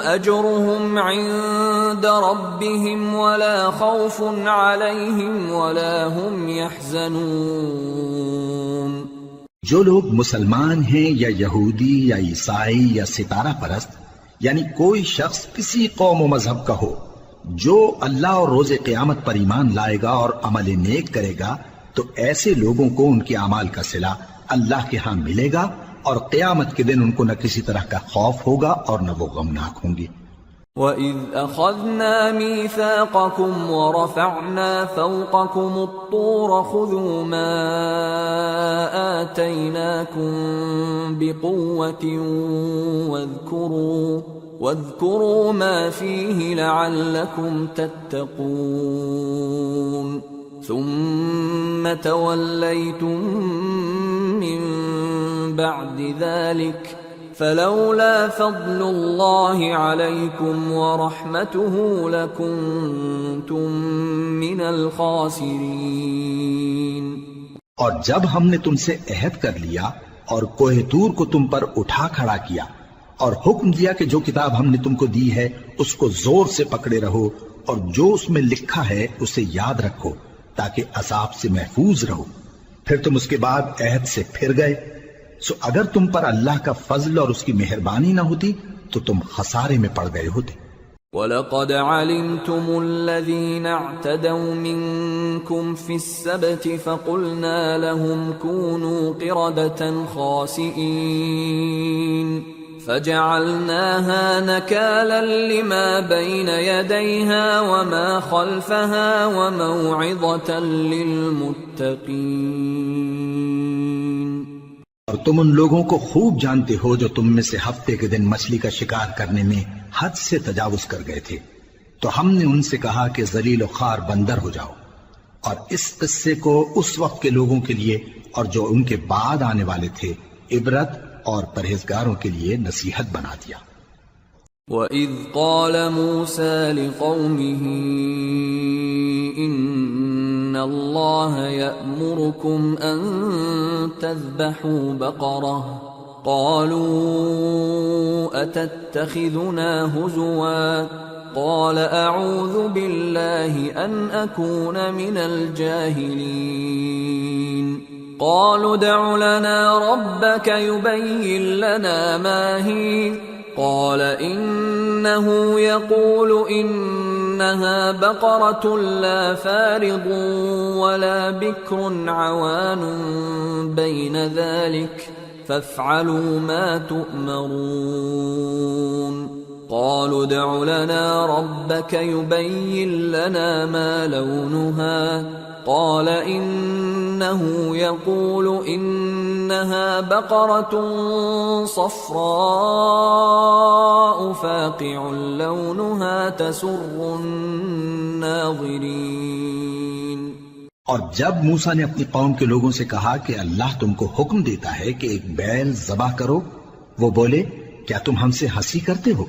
أجرهم عند ربهم ولا خوف عليهم ولا هم يحزنون۔ جو لوگ مسلمان ہیں یا یہودی یا عیسائی یا ستارہ پرست، یعنی کوئی شخص کسی قوم و مذہب کا ہو، جو اللہ اور روز قیامت پر ایمان لائے گا اور عمل نیک کرے گا تو ایسے لوگوں کو ان کے اعمال کا صلہ اللہ کے ہاں ملے گا اور قیامت کے دن ان کو نہ کسی طرح کا خوف ہوگا اور نہ وہ غمناک ہوں گے۔ وَإِذْ أَخَذْنَا مِيثَاقَكُمْ وَرَفَعْنَا فَوْقَكُمُ الطُّورَ خُذُوا مَا آتَيْنَاكُمْ بِقُوَّةٍ وَاذْكُرُوا مَا فِيهِ لَعَلَّكُمْ تَتَّقُونَ ثُمَّ تَوَلَّيْتُمْ مِنْ بَعْدِ ذَلِكَ فلولا فضل اللہ علیکم ورحمتہ لکنتم من الخاسرین۔ اور جب ہم نے تم سے عہد کر لیا اور کوہ طور کو تم پر اٹھا کھڑا کیا اور حکم دیا کہ جو کتاب ہم نے تم کو دی ہے اس کو زور سے پکڑے رہو اور جو اس میں لکھا ہے اسے یاد رکھو تاکہ عذاب سے محفوظ رہو، پھر تم اس کے بعد عہد سے پھر گئے، سو اگر تم پر اللہ کا فضل اور اس کی مہربانی نہ ہوتی تو تم خسارے میں پڑ گئے ہوتے۔ وَلَقَدْ عَلِمْتُمُ الَّذِينَ اعْتَدَوْا مِنْكُمْ فِي السَّبْتِ فَقُلْنَا لَهُمْ كُونُوا قِرَدَةً خَاسِئِينَ فَجَعَلْنَاهَا نَكَالًا لِمَا بَيْنَ يَدَيْهَا وَمَا خَلْفَهَا وَمَوْعِظَةً لِلْمُتَّقِينَ۔ اور تم ان لوگوں کو خوب جانتے ہو جو تم میں سے ہفتے کے دن مچھلی کا شکار کرنے میں حد سے تجاوز کر گئے تھے، تو ہم نے ان سے کہا کہ ذلیل و خوار بندر ہو جاؤ، اور اس قصے کو اس وقت کے لوگوں کے لیے اور جو ان کے بعد آنے والے تھے عبرت اور پرہیزگاروں کے لیے نصیحت بنا دیا۔ وَإِذْ قَالَ مُوسَى لِقَوْمِهِ إِنَّ اللَّهَ يَأْمُرُكُمْ أَن تَذْبَحُوا بَقَرَةً قَالُوا أَتَتَّخِذُنَا هُزُوًا قَالَ أَعُوذُ بِاللَّهِ أَنْ أَكُونَ مِنَ الْجَاهِلِينَ قَالُوا ادْعُ لَنَا رَبَّكَ يُبَيِّن لَّنَا مَا هِيَ قال إنه يقول إنها بقرة لا فارض ولا بكر عوان بين ذلك فافعلوا ما تؤمرون قالوا ادع لنا ربك يبين لنا ما لونها قال إنه يقول إنها بقرة صفراء فاقع لونها تسر الناظرين۔ اور جب موسیٰ نے اپنی قوم کے لوگوں سے کہا کہ اللہ تم کو حکم دیتا ہے کہ ایک بیل ذبح کرو، وہ بولے کیا تم ہم سے ہنسی کرتے ہو؟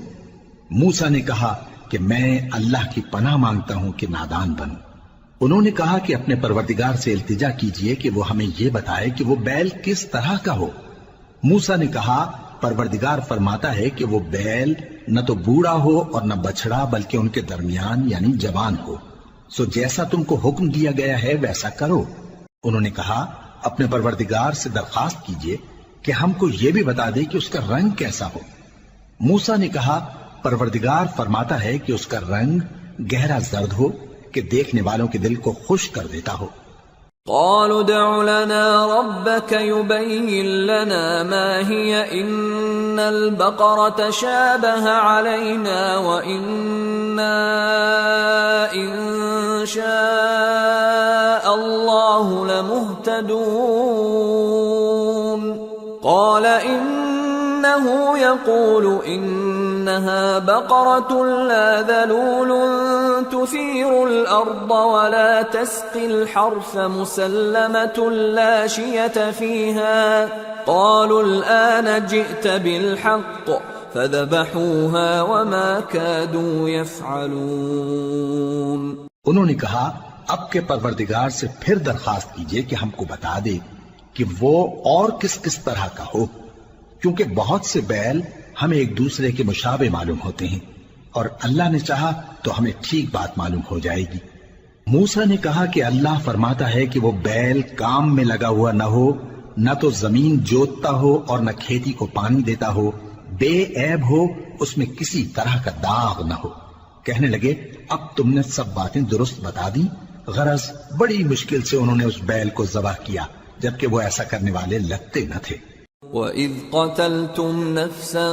موسیٰ نے کہا کہ میں اللہ کی پناہ مانگتا ہوں کہ نادان بنوں۔ انہوں نے کہا کہ اپنے پروردگار سے التجا کیجئے کہ وہ ہمیں یہ بتائے کہ وہ بیل کس طرح کا ہو۔ موسیٰ نے کہا پروردگار فرماتا ہے کہ وہ بیل نہ تو بوڑھا ہو اور نہ بچڑا بلکہ ان کے درمیان یعنی جوان ہو، سو جیسا تم کو حکم دیا گیا ہے ویسا کرو۔ انہوں نے کہا اپنے پروردگار سے درخواست کیجئے کہ ہم کو یہ بھی بتا دے کہ اس کا رنگ کیسا ہو۔ موسیٰ نے کہا پروردگار فرماتا ہے کہ اس کا رنگ گہرا زرد ہو کہ دیکھنے والوں کے دل کو خوش کر دیتا ہو۔ قالوا ادع لنا ربك يبين لنا ما هي إن البقرة شابه علينا وإنا إن شاء الله لمهتدون قال إنه يقول إنها بقرة لا ذلول تثير الأرض ولا تسقي الحرث مسلمة لا شية فيها قالوا الآن جئت بالحق فذبحوها وما كادوا يفعلون. انہوں نے کہا اب کے پروردگار سے پھر درخواست کیجئے کہ ہم کو بتا دے کہ وہ اور کس کس طرح کا ہو، کیونکہ بہت سے بیل ہمیں ایک دوسرے کے مشابہ معلوم ہوتے ہیں، اور اللہ نے چاہا تو ہمیں ٹھیک بات معلوم ہو جائے گی. موسیٰ نے کہا کہ اللہ فرماتا ہے کہ وہ بیل کام میں لگا ہوا نہ ہو، نہ تو زمین جوتتا ہو اور نہ کھیتی کو پانی دیتا ہو، بے عیب ہو، اس میں کسی طرح کا داغ نہ ہو. کہنے لگے اب تم نے سب باتیں درست بتا دی. غرض بڑی مشکل سے انہوں نے اس بیل کو ذبح کیا، جبکہ وہ ایسا کرنے والے لگتے نہ تھے. وَإِذْ قَتَلْتُمْ نَفْسًا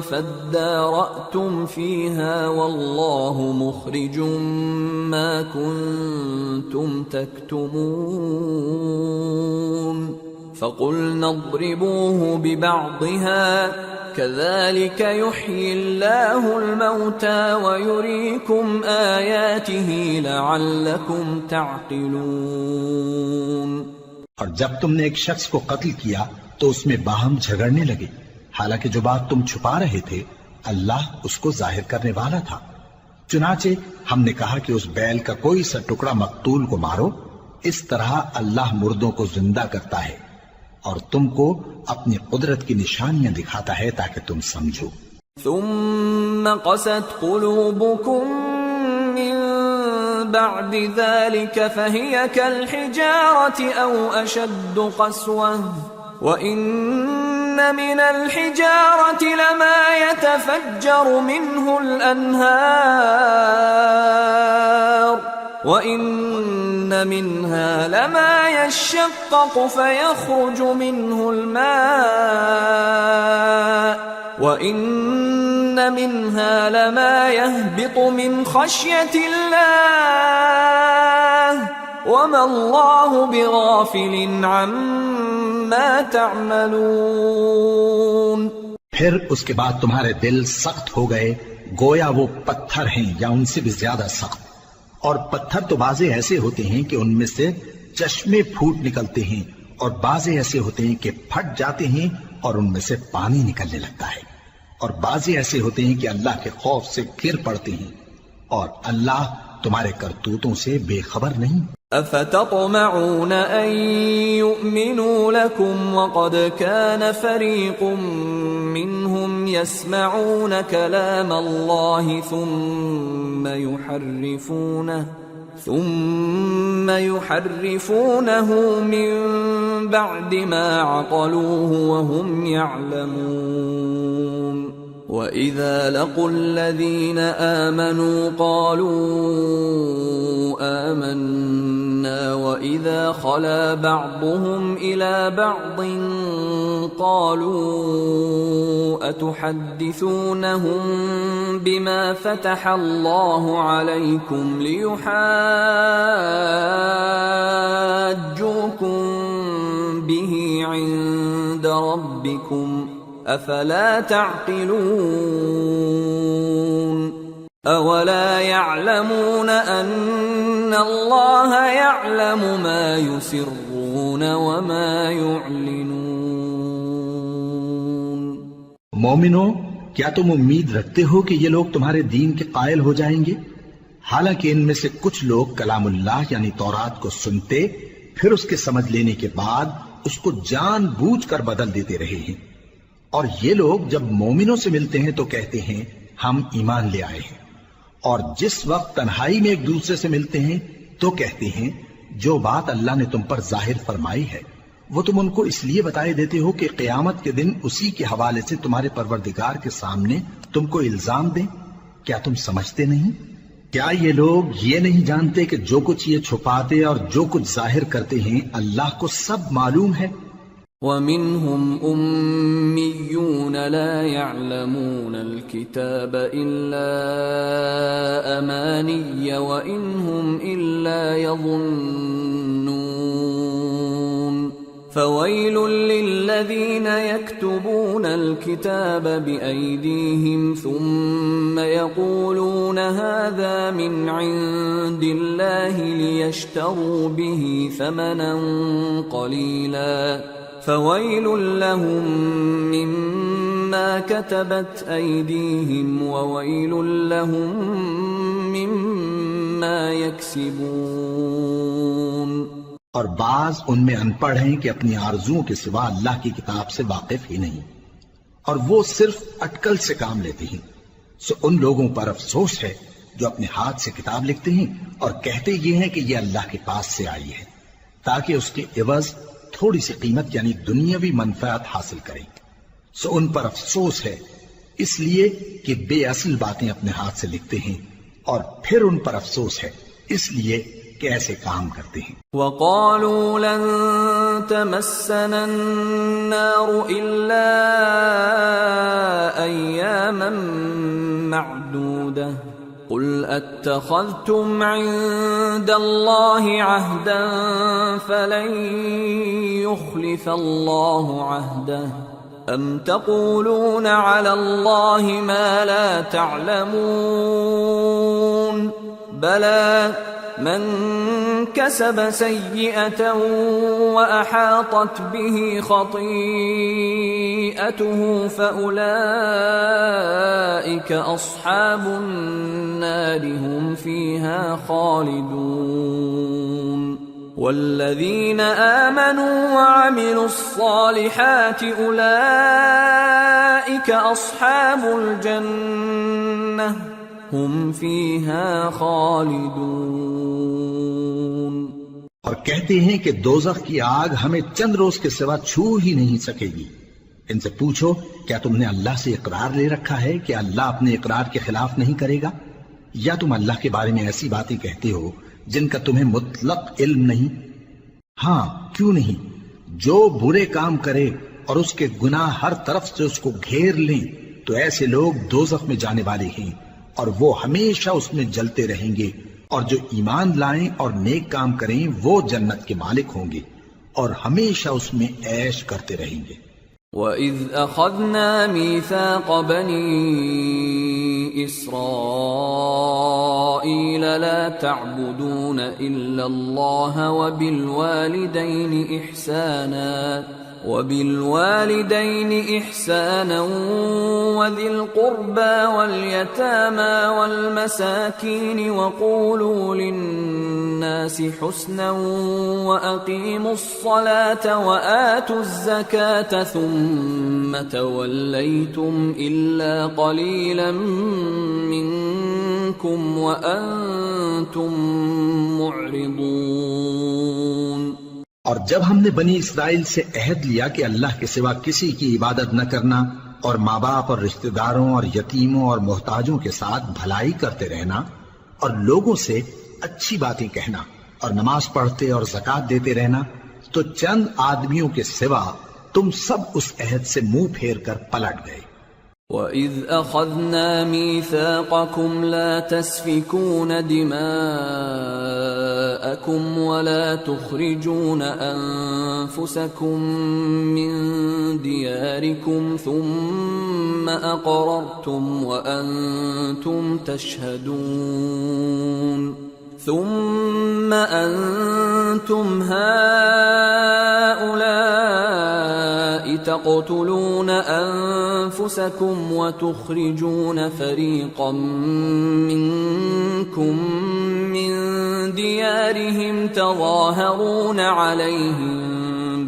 فَادَّارَأْتُمْ فِيهَا وَاللَّهُ مُخْرِجٌ مَا كُنْتُمْ تَكْتُمُونَ فَقُلْنَا اضْرِبُوهُ بِبَعْضِهَا كَذَلِكَ يُحْيِي اللَّهُ الْمَوْتَى وَيُرِيكُمْ آيَاتِهِ لَعَلَّكُمْ تَعْقِلُونَ. اور جب تم نے ایک شخص کو قتل کیا تو اس میں باہم جھگڑنے لگے، حالانکہ جو بات تم چھپا رہے تھے اللہ اس کو ظاہر کرنے والا تھا. چنانچہ ہم نے کہا کہ اس بیل کا کوئی سا ٹکڑا مقتول کو مارو، اس طرح اللہ مردوں کو زندہ کرتا ہے اور تم کو اپنی قدرت کی نشانیاں دکھاتا ہے تاکہ تم سمجھو. ثم قست قلوبكم من بعد ذلك فهي كالحجارة أو أشد قسوة وإن من الحجارة لما يتفجر منه الأنهار وَإِنَّ مِنْهَا لَمَا يَشَّقَّقُ فَيَخْرُجُ مِنْهُ الْمَاءُ وَإِنَّ مِنْهَا لَمَا يَهْبِطُ مِنْ خَشْيَةِ اللَّهِ وَمَا اللَّهُ بِغَافِلٍ عَمَّا تَعْمَلُونَ. پھر اس کے بعد تمہارے دل سخت ہو گئے گویا وہ پتھر ہیں یا ان سے بھی زیادہ سخت. اور پتھر تو بعضے ایسے ہوتے ہیں کہ ان میں سے چشمے پھوٹ نکلتے ہیں، اور بعضے ایسے ہوتے ہیں کہ پھٹ جاتے ہیں اور ان میں سے پانی نکلنے لگتا ہے، اور بعضے ایسے ہوتے ہیں کہ اللہ کے خوف سے گر پڑتے ہیں، اور اللہ تمہارے کرتوتوں سے بے خبر نہیں. افتطمعون ان يؤمنوا لكم وقد كان فريق منهم يسمعون كلام الله ثم يحرفونه من بعد ما عقلوه وهم يعلمون. وَإِذَا لَقُوا الَّذِينَ آمَنُوا قَالُوا آمَنَّا وَإِذَا خَلَا بَعْضُهُمْ إِلَى بَعْضٍ قَالُوا أَتُحَدِّثُونَهُم بِمَا فَتَحَ اللَّهُ عَلَيْكُمْ لِيُحَاجُّوكُم بِهِ عِندَ رَبِّكُمْ افلا تعقلون. اولا يعلمون ان الله يعلم ما يسرون وما يعلنون. مومنو، کیا تم امید رکھتے ہو کہ یہ لوگ تمہارے دین کے قائل ہو جائیں گے؟ حالانکہ ان میں سے کچھ لوگ کلام اللہ یعنی تورات کو سنتے پھر اس کے سمجھ لینے کے بعد اس کو جان بوجھ کر بدل دیتے رہے ہیں. اور یہ لوگ جب مومنوں سے ملتے ہیں تو کہتے ہیں ہم ایمان لے آئے ہیں، اور جس وقت تنہائی میں ایک دوسرے سے ملتے ہیں تو کہتے ہیں جو بات اللہ نے تم پر ظاہر فرمائی ہے وہ تم ان کو اس لیے بتائے دیتے ہو کہ قیامت کے دن اسی کے حوالے سے تمہارے پروردگار کے سامنے تم کو الزام دیں. کیا تم سمجھتے نہیں؟ کیا یہ لوگ یہ نہیں جانتے کہ جو کچھ یہ چھپاتے اور جو کچھ ظاہر کرتے ہیں اللہ کو سب معلوم ہے؟ وَمِنْهُمْ أُمِّيُّونَ لَا يَعْلَمُونَ الْكِتَابَ إِلَّا أَمَانِيَّ وَإِنْ هُمْ إِلَّا يَظُنُّونَ فويل للذين يكتبون الكتاب بأيديهم ثم يقولون هذا من عند الله ليشتروا به ثمنا قليلا فويل لهم مما كتبت أيديهم وويل لهم مما يكسبون۔ اور بعض ان میں ان پڑھ ہیں کہ اپنی آرزوؤں کے سوا اللہ کی کتاب سے واقف ہی نہیں، اور وہ صرف اٹکل سے کام لیتے ہیں۔ سو ان لوگوں پر افسوس ہے جو اپنے ہاتھ سے کتاب لکھتے ہیں اور کہتے یہ ہیں کہ یہ اللہ کے پاس سے آئی ہے، تاکہ اس کے عوض تھوڑی سی قیمت یعنی دنیاوی منفعت حاصل کریں۔ سو ان پر افسوس ہے اس لیے کہ بے اصل باتیں اپنے ہاتھ سے لکھتے ہیں، اور پھر ان پر افسوس ہے اس لیے کہ ایسے کام کرتے ہیں۔ وَقَالُوا لَن تَمَسَّنَا النَّارُ إِلَّا أَيَّامًا مَّعْدُودَةً قُلْ أَتَّخَذْتُمْ عِندَ اللَّهِ عَهْدًا فَلَن يُخْلِفَ اللَّهُ عَهْدَهُ أَمْ تَقُولُونَ عَلَى اللَّهِ مَا لَا تَعْلَمُونَ بَلَى من كسب سيئة وأحاطت به خطيئته فأولئك أصحاب النار هم فيها خالدون والذين آمنوا وعملوا الصالحات أولئك أصحاب الجنة ہم فیہا خالدون۔ اور کہتے ہیں کہ دوزخ کی آگ ہمیں چند روز کے سوا چھو ہی نہیں سکے گی۔ ان سے پوچھو کیا تم نے اللہ سے اقرار لے رکھا ہے کہ اللہ اپنے اقرار کے خلاف نہیں کرے گا، یا تم اللہ کے بارے میں ایسی باتیں کہتے ہو جن کا تمہیں مطلق علم نہیں؟ ہاں کیوں نہیں، جو برے کام کرے اور اس کے گناہ ہر طرف سے اس کو گھیر لیں تو ایسے لوگ دوزخ میں جانے والے ہیں، اور وہ ہمیشہ اس میں جلتے رہیں گے، اور جو ایمان لائیں اور نیک کام کریں وہ جنت کے مالک ہوں گے اور ہمیشہ اس میں عیش کرتے رہیں گے۔ وَإِذْ أَخَذْنَا مِيثَاقَ بَنِي إِسْرَائِيلَ لَا تَعْبُدُونَ إِلَّا اللَّهَ وَبِالْوَالِدَيْنِ إِحْسَانًا وَذِي الْقُرْبَى وَالْيَتَامَى وَالْمَسَاكِينِ وَقُولُوا لِلنَّاسِ حُسْنًا وَأَقِيمُوا الصَّلَاةَ وَآتُوا الزَّكَاةَ ثُمَّ تَوَلَّيْتُمْ إِلَّا قَلِيلًا مِّنكُمْ وَأَنتُمْ مُعْرِضُونَ۔ اور جب ہم نے بنی اسرائیل سے عہد لیا کہ اللہ کے سوا کسی کی عبادت نہ کرنا، اور ماں باپ اور رشتہ داروں اور یتیموں اور محتاجوں کے ساتھ بھلائی کرتے رہنا، اور لوگوں سے اچھی باتیں کہنا، اور نماز پڑھتے اور زکوٰۃ دیتے رہنا، تو چند آدمیوں کے سوا تم سب اس عہد سے منہ پھیر کر پلٹ گئے۔ وَإِذْ أَخَذْنَا مِيثَاقَكُمْ لَا تَسْفِكُونَ دِمَاءَكُمْ وَلَا تُخْرِجُونَ أَنفُسَكُمْ مِنْ دِيَارِكُمْ ثُمَّ أَقْرَرْتُمْ وَأَنْتُمْ تَشْهَدُونَ ثُمَّ أَنْتُمْ هَؤُلَاءِ تَقْتُلُونَ أَنفُسَكُمْ وَتُخْرِجُونَ فَرِيقًا مِّنكُمْ مِنْ دِيَارِهِمْ تَظَاهَرُونَ عَلَيْهِمْ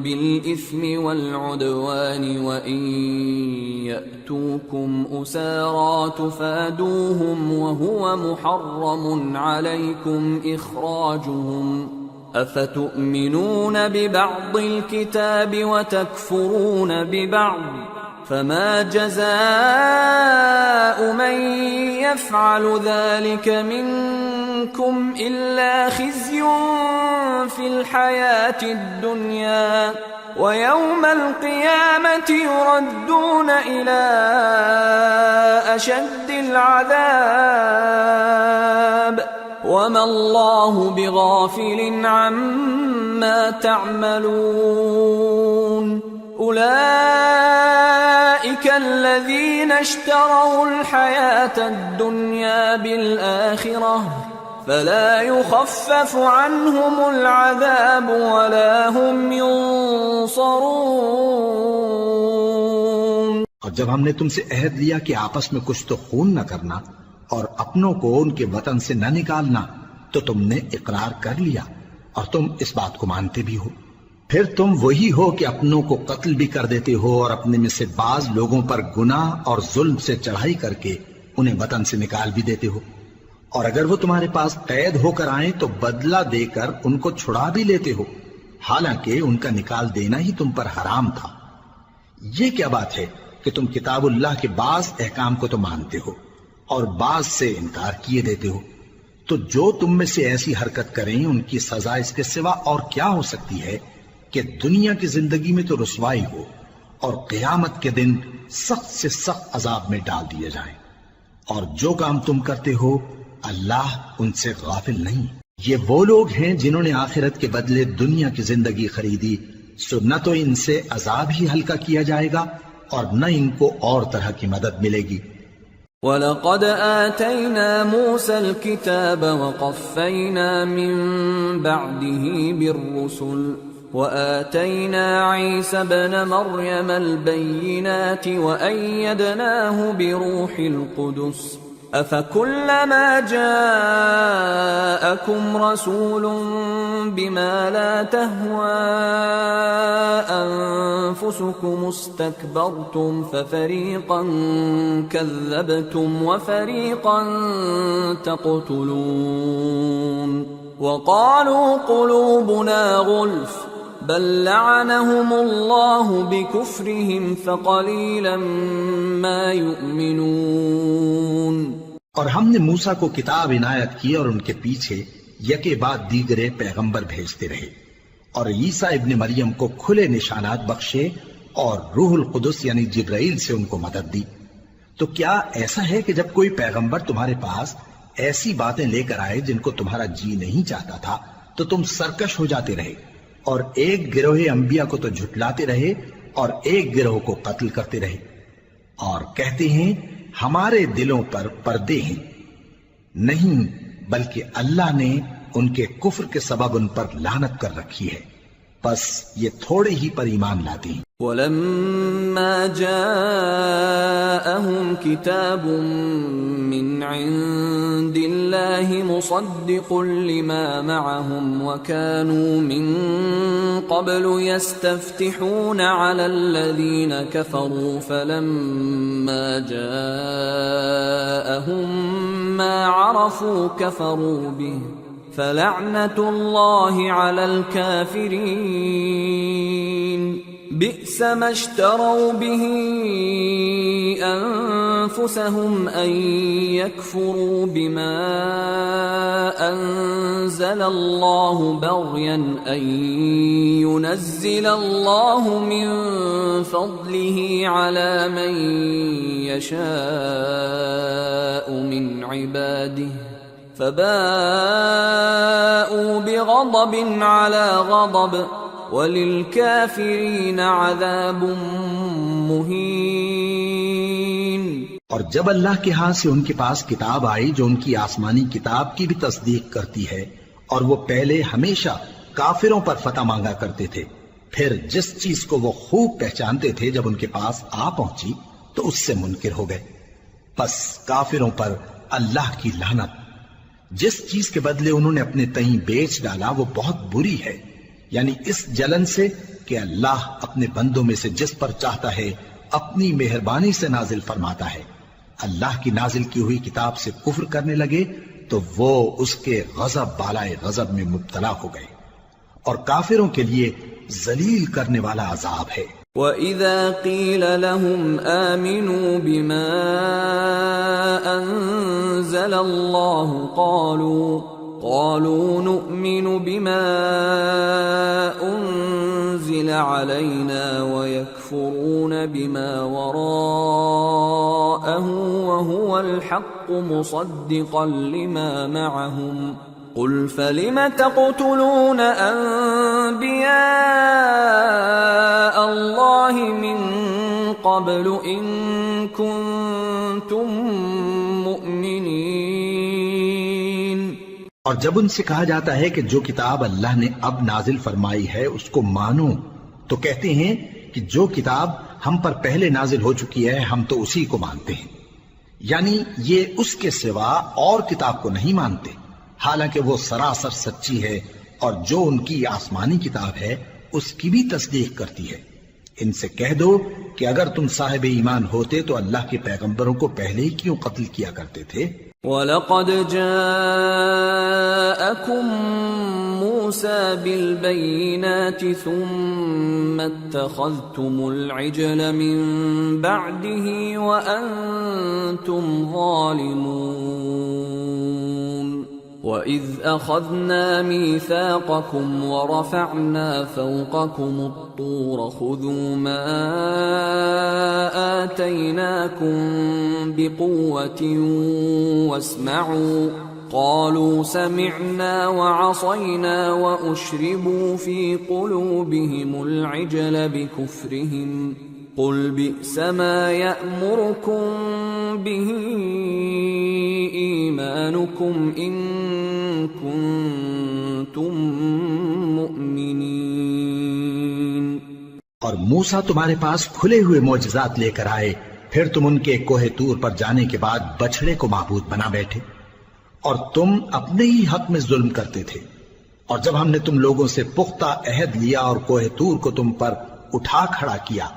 بِالْإِثْمِ وَالْعُدْوَانِ وَإِنْ يَأْتُوكُمْ أُسَارَى تُفَادُوهُمْ وَهُوَ مُحَرَّمٌ عَلَيْكُمْ إِخْرَاجُهُمْ أَفَتُؤْمِنُونَ بِبَعْضِ الْكِتَابِ وَتَكْفُرُونَ بِبَعْضٍ فَمَا جَزَاءُ مَنْ يَفْعَلُ ذَلِكَ مِنْكُمْ إِلَّا خِزْيٌ فِي الْحَيَاةِ الدُّنْيَا وَيَوْمَ الْقِيَامَةِ يُرَدُّونَ إِلَى أَشَدِّ الْعَذَابِ وما الله بغافل عما تعملون أولئك الذين اشتروا الحياة الدنيا بالآخرة فلا يخفف عنهم العذاب ولا هم ينصرون۔ اور جب ہم نے تم سے عہد لیا کہ آپس میں کچھ تو خون نہ کرنا اور اپنوں کو ان کے وطن سے نہ نکالنا، تو تم نے اقرار کر لیا اور تم اس بات کو مانتے بھی ہو۔ پھر تم وہی ہو کہ اپنوں کو قتل بھی کر دیتے ہو اور اپنے میں سے بعض لوگوں پر گناہ اور ظلم سے چڑھائی کر کے انہیں وطن سے نکال بھی دیتے ہو، اور اگر وہ تمہارے پاس قید ہو کر آئیں تو بدلہ دے کر ان کو چھڑا بھی لیتے ہو، حالانکہ ان کا نکال دینا ہی تم پر حرام تھا۔ یہ کیا بات ہے کہ تم کتاب اللہ کے بعض احکام کو تو مانتے ہو اور بعض سے انکار کیے دیتے ہو؟ تو جو تم میں سے ایسی حرکت کریں ان کی سزا اس کے سوا اور کیا ہو سکتی ہے کہ دنیا کی زندگی میں تو رسوائی ہو اور قیامت کے دن سخت سے سخت عذاب میں ڈال دیے جائیں۔ اور جو کام تم کرتے ہو اللہ ان سے غافل نہیں۔ یہ وہ لوگ ہیں جنہوں نے آخرت کے بدلے دنیا کی زندگی خریدی، سو نہ تو ان سے عذاب ہی ہلکا کیا جائے گا اور نہ ان کو اور طرح کی مدد ملے گی۔ وَلَقَدْ آتَيْنَا مُوسَى الْكِتَابَ وَقَفَّيْنَا مِن بَعْدِهِ بِالرُّسُلِ وَآتَيْنَا عِيسَى ابْنَ مَرْيَمَ الْبَيِّنَاتِ وَأَيَّدْنَاهُ بِرُوحِ الْقُدُسِ أَفَكُلَّمَا جَاءَكُمْ رَسُولٌ بِمَا لَا تَهْوَى أَنفُسُكُمُ اسْتَكْبَرْتُمْ فَفَرِيقًا كَذَّبْتُمْ وَفَرِيقًا تَقْتُلُونَ وَقَالُوا قُلُوبُنَا غُلْفٌ بَل لَّعَنَهُمُ اللَّهُ بِكُفْرِهِمْ فَقَلِيلًا مَّا يُؤْمِنُونَ۔ اور ہم نے موسیٰ کو کتاب عنایت کی اور ان کے پیچھے یکے بعد دیگرے پیغمبر بھیجتے رہے، اور عیسیٰ ابن مریم کو کھلے نشانات بخشے اور روح القدس یعنی جبرائیل سے ان کو مدد دی۔ تو کیا ایسا ہے کہ جب کوئی پیغمبر تمہارے پاس ایسی باتیں لے کر آئے جن کو تمہارا جی نہیں چاہتا تھا تو تم سرکش ہو جاتے رہے، اور ایک گروہ انبیاء کو تو جھٹلاتے رہے اور ایک گروہ کو قتل کرتے رہے، اور کہتے ہیں ہمارے دلوں پر پردے ہیں؟ نہیں، بلکہ اللہ نے ان کے کفر کے سبب ان پر لعنت کر رکھی ہے، پس یہ تھوڑے ہی پر ایمان لاتے ہیں۔ وَلَمَّا جَاءَهُمْ كِتَابٌ مِّنْ عِندِ اللَّهِ مُصَدِّقٌ لِّمَا مَعَهُمْ وَكَانُوا مِن قَبْلُ يَسْتَفْتِحُونَ عَلَى الَّذِينَ كَفَرُوا فَلَمَّا جَاءَهُم مَّا عَرَفُوا كَفَرُوا بِهِ فَلَعْنَةُ اللَّهِ عَلَى الْكَافِرِينَ بئس ما اشتروا به أنفسهم أن يكفروا بما أنزل الله بغيا أن ينزل الله من فضله على من يشاء من عباده فباءوا بغضب على غضب وَلِلْكَافِرِينَ عَذَابٌ مُّهِينٌ۔ اور جب اللہ کے ہاں سے ان کے پاس کتاب آئی جو ان کی آسمانی کتاب کی بھی تصدیق کرتی ہے، اور وہ پہلے ہمیشہ کافروں پر فتح مانگا کرتے تھے، پھر جس چیز کو وہ خوب پہچانتے تھے جب ان کے پاس آ پہنچی تو اس سے منکر ہو گئے، پس کافروں پر اللہ کی لعنت۔ جس چیز کے بدلے انہوں نے اپنے تئیں بیچ ڈالا وہ بہت بری ہے، یعنی اس جلن سے کہ اللہ اپنے بندوں میں سے جس پر چاہتا ہے اپنی مہربانی سے نازل فرماتا ہے۔ اللہ کی نازل کی ہوئی کتاب سے کفر کرنے لگے تو وہ اس کے غضب بالائے غضب میں مبتلا ہو گئے، اور کافروں کے لیے ذلیل کرنے والا عذاب ہے۔ وَإِذَا قِيلَ لَهُمْ آمِنُوا بِمَا أَنزَلَ اللَّهُ قالوا نؤمن بما أنزل علينا ويكفرون بما وراءه وهو الحق مصدقا لما معهم قل فلم تقتلون أنبياء الله من قبل إن كنتم مؤمنين۔ اور جب ان سے کہا جاتا ہے کہ جو کتاب اللہ نے اب نازل فرمائی ہے اس کو مانو، تو کہتے ہیں کہ جو کتاب ہم پر پہلے نازل ہو چکی ہے ہم تو اسی کو مانتے ہیں، یعنی یہ اس کے سوا اور کتاب کو نہیں مانتے، حالانکہ وہ سراسر سچی ہے اور جو ان کی آسمانی کتاب ہے اس کی بھی تصدیق کرتی ہے۔ ان سے کہہ دو کہ اگر تم صاحب ایمان ہوتے تو اللہ کے پیغمبروں کو پہلے ہی کیوں قتل کیا کرتے تھے؟ وَلَقَدْ جَاءَكُمْ مُوسَى بِالْبَيِّنَاتِ ثُمَّ اتَّخَذْتُمُ الْعِجْلَ مِنْ بَعْدِهِ وَأَنْتُمْ ظَالِمُونَ وَإِذْ أَخَذْنَا مِيثَاقَكُمْ وَرَفَعْنَا فَوْقَكُمُ الطُّورَ خُذُوا مَا آتَيْنَاكُمْ بِقُوَّةٍ وَاسْمَعُوا قَالُوا سَمِعْنَا وَعَصَيْنَا وَأُشْرِبُوا فِي قُلُوبِهِمُ الْعِجْلَ بِكُفْرِهِمْ قُلْ بِئْسَ مَا يَأْمُرُكُمْ بِهِ إِيمَانُكُمْ إِن كُنتُم مُّؤْمِنِينَ۔ اور موسیٰ تمہارے پاس کھلے ہوئے معجزات لے کر آئے، پھر تم ان کے کوہ طور پر جانے کے بعد بچڑے کو معبود بنا بیٹھے، اور تم اپنے ہی حق میں ظلم کرتے تھے۔ اور جب ہم نے تم لوگوں سے پختہ عہد لیا اور کوہ طور کو تم پر اٹھا کھڑا کیا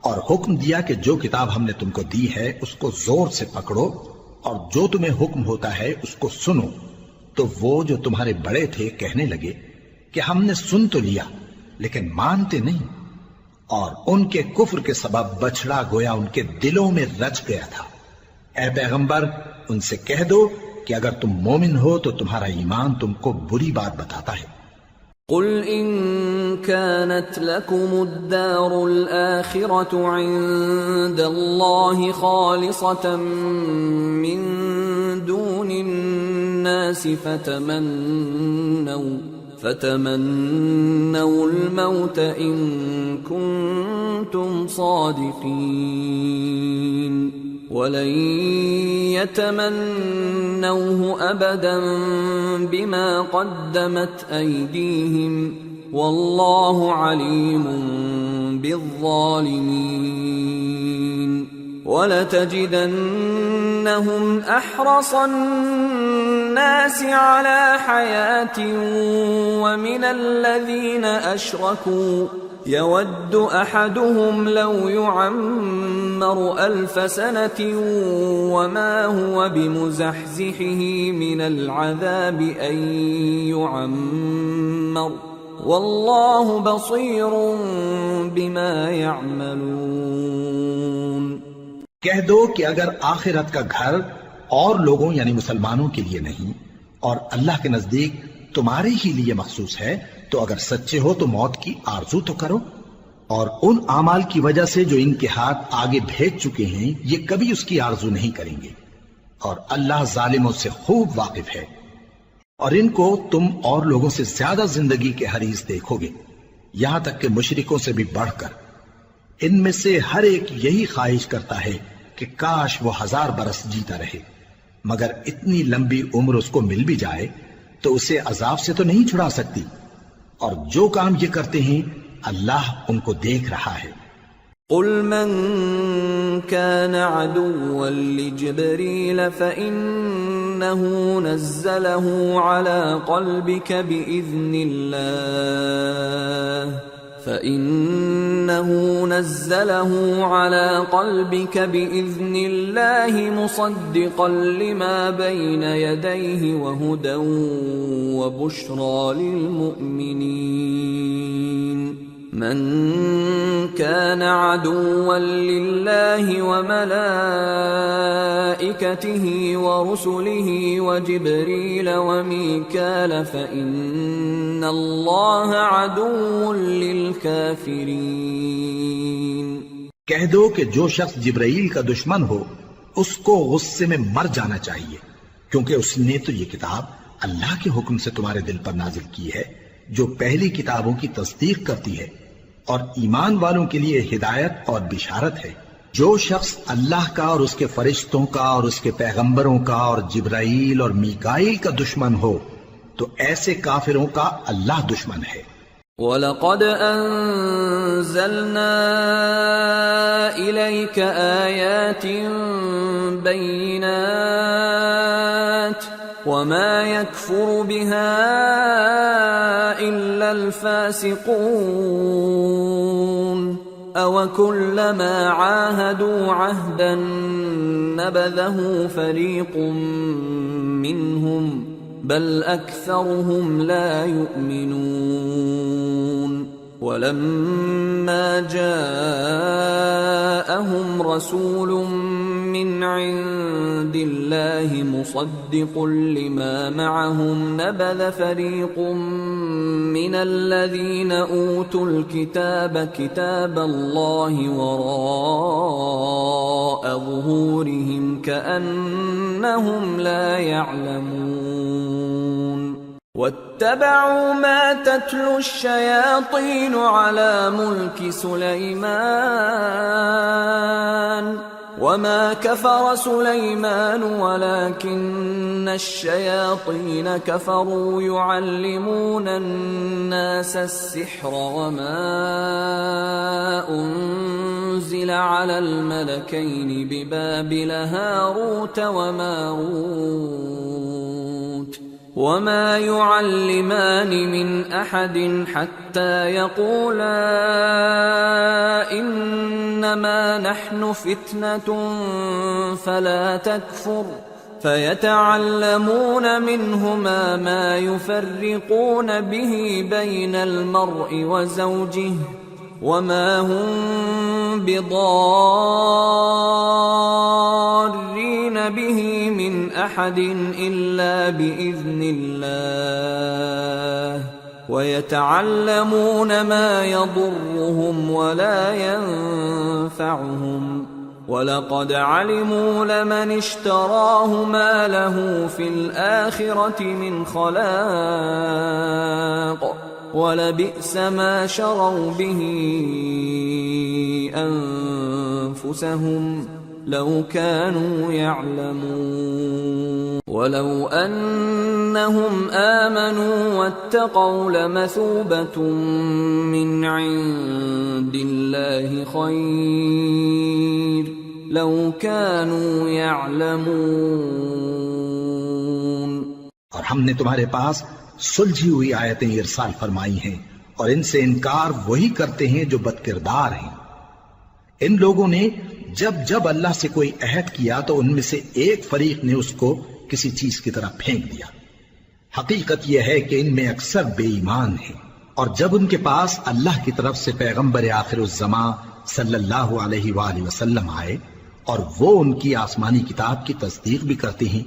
اور حکم دیا کہ جو کتاب ہم نے تم کو دی ہے اس کو زور سے پکڑو اور جو تمہیں حکم ہوتا ہے اس کو سنو، تو وہ جو تمہارے بڑے تھے کہنے لگے کہ ہم نے سن تو لیا لیکن مانتے نہیں، اور ان کے کفر کے سبب بچڑا گویا ان کے دلوں میں رچ گیا تھا۔ اے پیغمبر ان سے کہہ دو کہ اگر تم مومن ہو تو تمہارا ایمان تم کو بری بات بتاتا ہے۔ قل إن كانت لكم الدار الآخرة عند الله خالصة من دون الناس فتمنوا الموت إن كنتم صادقين ولن يتمنوه أبدا بما قدمت أيديهم والله عليم بالظالمين ولتجدنهم أحرص الناس على حياة ومن الذين أشركوا يود أحدهم لو يعمر 1000 سنة وما هو بمزحزحه من العذاب أن يعمر والله بصير بما يعملون۔ کہہ دو کہ اگر آخرت کا گھر اور لوگوں یعنی مسلمانوں کے لیے نہیں اور اللہ کے نزدیک تمہارے ہی لیے مخصوص ہے تو اگر سچے ہو تو موت کی آرزو تو کرو، اور ان اعمال کی وجہ سے جو ان کے ہاتھ آگے بھیج چکے ہیں یہ کبھی اس کی آرزو نہیں کریں گے، اور اللہ ظالموں سے خوب واقف ہے۔ اور ان کو تم اور لوگوں سے زیادہ زندگی کے حریص دیکھو گے، یہاں تک کہ مشرکوں سے بھی بڑھ کر۔ ان میں سے ہر ایک یہی خواہش کرتا ہے کہ کاش وہ 1000 برس جیتا رہے، مگر اتنی لمبی عمر اس کو مل بھی جائے تو اسے عذاب سے تو نہیں چھڑا سکتی، اور جو کام یہ کرتے ہیں اللہ ان کو دیکھ رہا ہے۔ قل من كان عدوا لجبريل فإنه نزله على قلبك بإذن الله مصدقا لما بين يديه وهدى وبشرى للمؤمنين من كان عدوا لله وملائكته ورسله وجبريل وميكال فإن الله عدو للكافرين۔ کہہ دو کہ جو شخص جبرائیل کا دشمن ہو اس کو غصے میں مر جانا چاہیے، کیونکہ اس نے تو یہ کتاب اللہ کے حکم سے تمہارے دل پر نازل کی ہے، جو پہلی کتابوں کی تصدیق کرتی ہے اور ایمان والوں کے لیے ہدایت اور بشارت ہے۔ جو شخص اللہ کا اور اس کے فرشتوں کا اور اس کے پیغمبروں کا اور جبرائیل اور میکائیل کا دشمن ہو تو ایسے کافروں کا اللہ دشمن ہے۔ وَلَقَدْ أَنزَلْنَا إِلَيْكَ آيَاتٍ بَيِّنَاتٍ وَمَا يَكْفُرُ بِهَا إِلَّا الْفَاسِقُونَ أَوَكُلَّمَا عَاهَدُوا عَهْدًا نَبَذَهُ فَرِيقٌ مِّنْهُمْ بل أكثرهم لا يؤمنون ولما جاءهم رسول من عند الله مصدق لما معهم نبذ فريق من الذين أوتوا الكتاب كتاب الله وراء ظهورهم كأنهم لا يعلمون واتبعوا ما تتلو الشياطين على ملك سليمان وما كفر سليمان ولكن الشياطين كفروا يعلمون الناس السحر وما أنزل على الملكين ببابل هاروت وماروت وما يعلمان من أحد حتى يقولا إنما نحن فتنة فلا تكفر فيتعلمون منهما ما يفرقون به بين المرء وزوجه وما هم بضارين به من أحد إلا بإذن الله ويتعلمون ما يضرهم ولا ينفعهم وَلَقَدْ عَلِمُوا لَمَنِ اشْتَرَاهُ مَا لَهُ فِي الْآخِرَةِ مِنْ خَلَاقٍ وَلَبِئْسَ مَا شَرَوْا بِهِ أَنفُسَهُمْ لَوْ كَانُوا يَعْلَمُونَ وَلَوْ أَنَّهُمْ آمَنُوا وَاتَّقَوْا لَمَثُوبَةٌ مِّنْ عِندِ اللَّهِ خَيْرٌ لَوْ كَانُوا يَعْلَمُونَ۔ اور ہم نے تمہارے پاس سلجھی ہوئی آیتیں ارسال فرمائی ہیں اور ان سے انکار وہی کرتے ہیں جو بد کردار ہیں۔ ان لوگوں نے جب جب اللہ سے کوئی عہد کیا تو ان میں سے ایک فریق نے اس کو کسی چیز کی طرح پھینک دیا۔ حقیقت یہ ہے کہ ان میں اکثر بے ایمان ہیں، اور جب ان کے پاس اللہ کی طرف سے پیغمبر آخر الزمان صلی اللہ علیہ وآلہ وسلم آئے اور وہ ان کی آسمانی کتاب کی تصدیق بھی کرتے ہیں،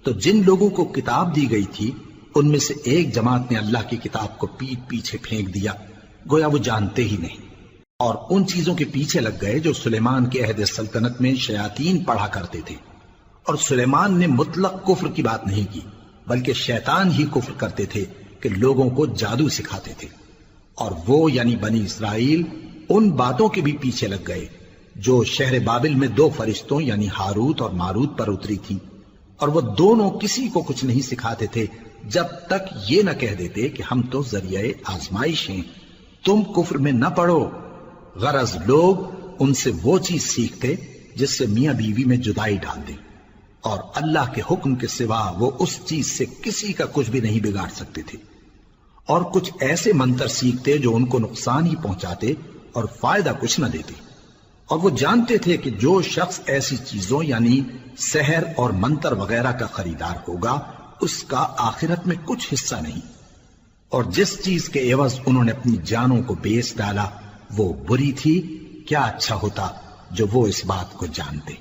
تو جن لوگوں کو کتاب دی گئی تھی ان میں سے ایک جماعت نے اللہ کی کتاب کو پیٹ پیچھے پھینک دیا، گویا وہ جانتے ہی نہیں، اور ان چیزوں کے پیچھے لگ گئے جو سلیمان کے عہد سلطنت میں شیاطین پڑھا کرتے تھے۔ اور سلیمان نے مطلق کفر کی بات نہیں کی، بلکہ شیطان ہی کفر کرتے تھے کہ لوگوں کو جادو سکھاتے تھے، اور وہ یعنی بنی اسرائیل ان باتوں کے بھی پیچھے لگ گئے جو شہر بابل میں دو فرشتوں یعنی ہاروت اور ماروت پر اتری تھی، اور وہ دونوں کسی کو کچھ نہیں سکھاتے تھے جب تک یہ نہ کہہ دیتے کہ ہم تو ذریعہ آزمائش ہیں، تم کفر میں نہ پڑو۔ غرض لوگ ان سے وہ چیز سیکھتے جس سے میاں بیوی میں جدائی ڈال دیں، اور اللہ کے حکم کے سوا وہ اس چیز سے کسی کا کچھ بھی نہیں بگاڑ سکتے تھے، اور کچھ ایسے منتر سیکھتے جو ان کو نقصان ہی پہنچاتے اور فائدہ کچھ نہ دیتے، اور وہ جانتے تھے کہ جو شخص ایسی چیزوں یعنی سحر اور منتر وغیرہ کا خریدار ہوگا اس کا آخرت میں کچھ حصہ نہیں، اور جس چیز کے عوض انہوں نے اپنی جانوں کو بیچ ڈالا وہ بری تھی۔ کیا اچھا ہوتا جو وہ اس بات کو جانتے،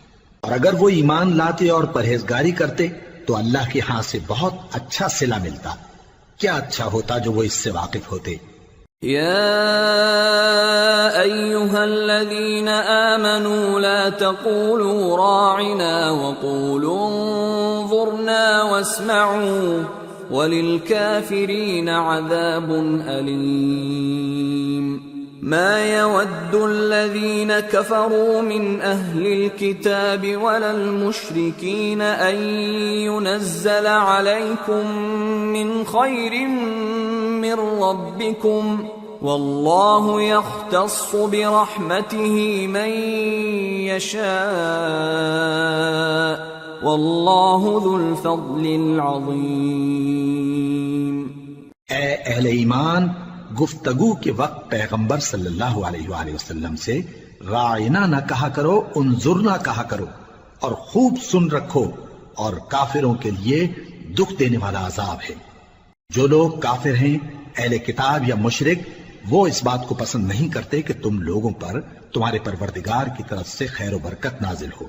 اور اگر وہ ایمان لاتے اور پرہیزگاری کرتے تو اللہ کے ہاں سے بہت اچھا صلہ ملتا۔ کیا اچھا ہوتا جو وہ اس سے واقف ہوتے۔ يا أيها الذين آمنوا لا تقولوا راعنا وقولوا انظرنا واسمعوا وللكافرين عذاب أليم ما يود الذين كفروا من أهل الكتاب ولا المشركين أن ينزل عليكم من خير من ربكم والله يختص برحمته من يشاء والله ذو الفضل العظيم. اے اہل ایمان، گفتگو کے وقت پیغمبر صلی اللہ علیہ وآلہ وسلم سے راعنا نہ کہا کرو، انظرنا کہا کرو، اور خوب سن رکھو، اور کافروں کے لیے دکھ دینے والا عذاب ہے. جو لوگ کافر ہیں، اہل کتاب یا مشرک، وہ اس بات کو پسند نہیں کرتے کہ تم لوگوں پر تمہارے پروردگار کی طرف سے خیر و برکت نازل ہو،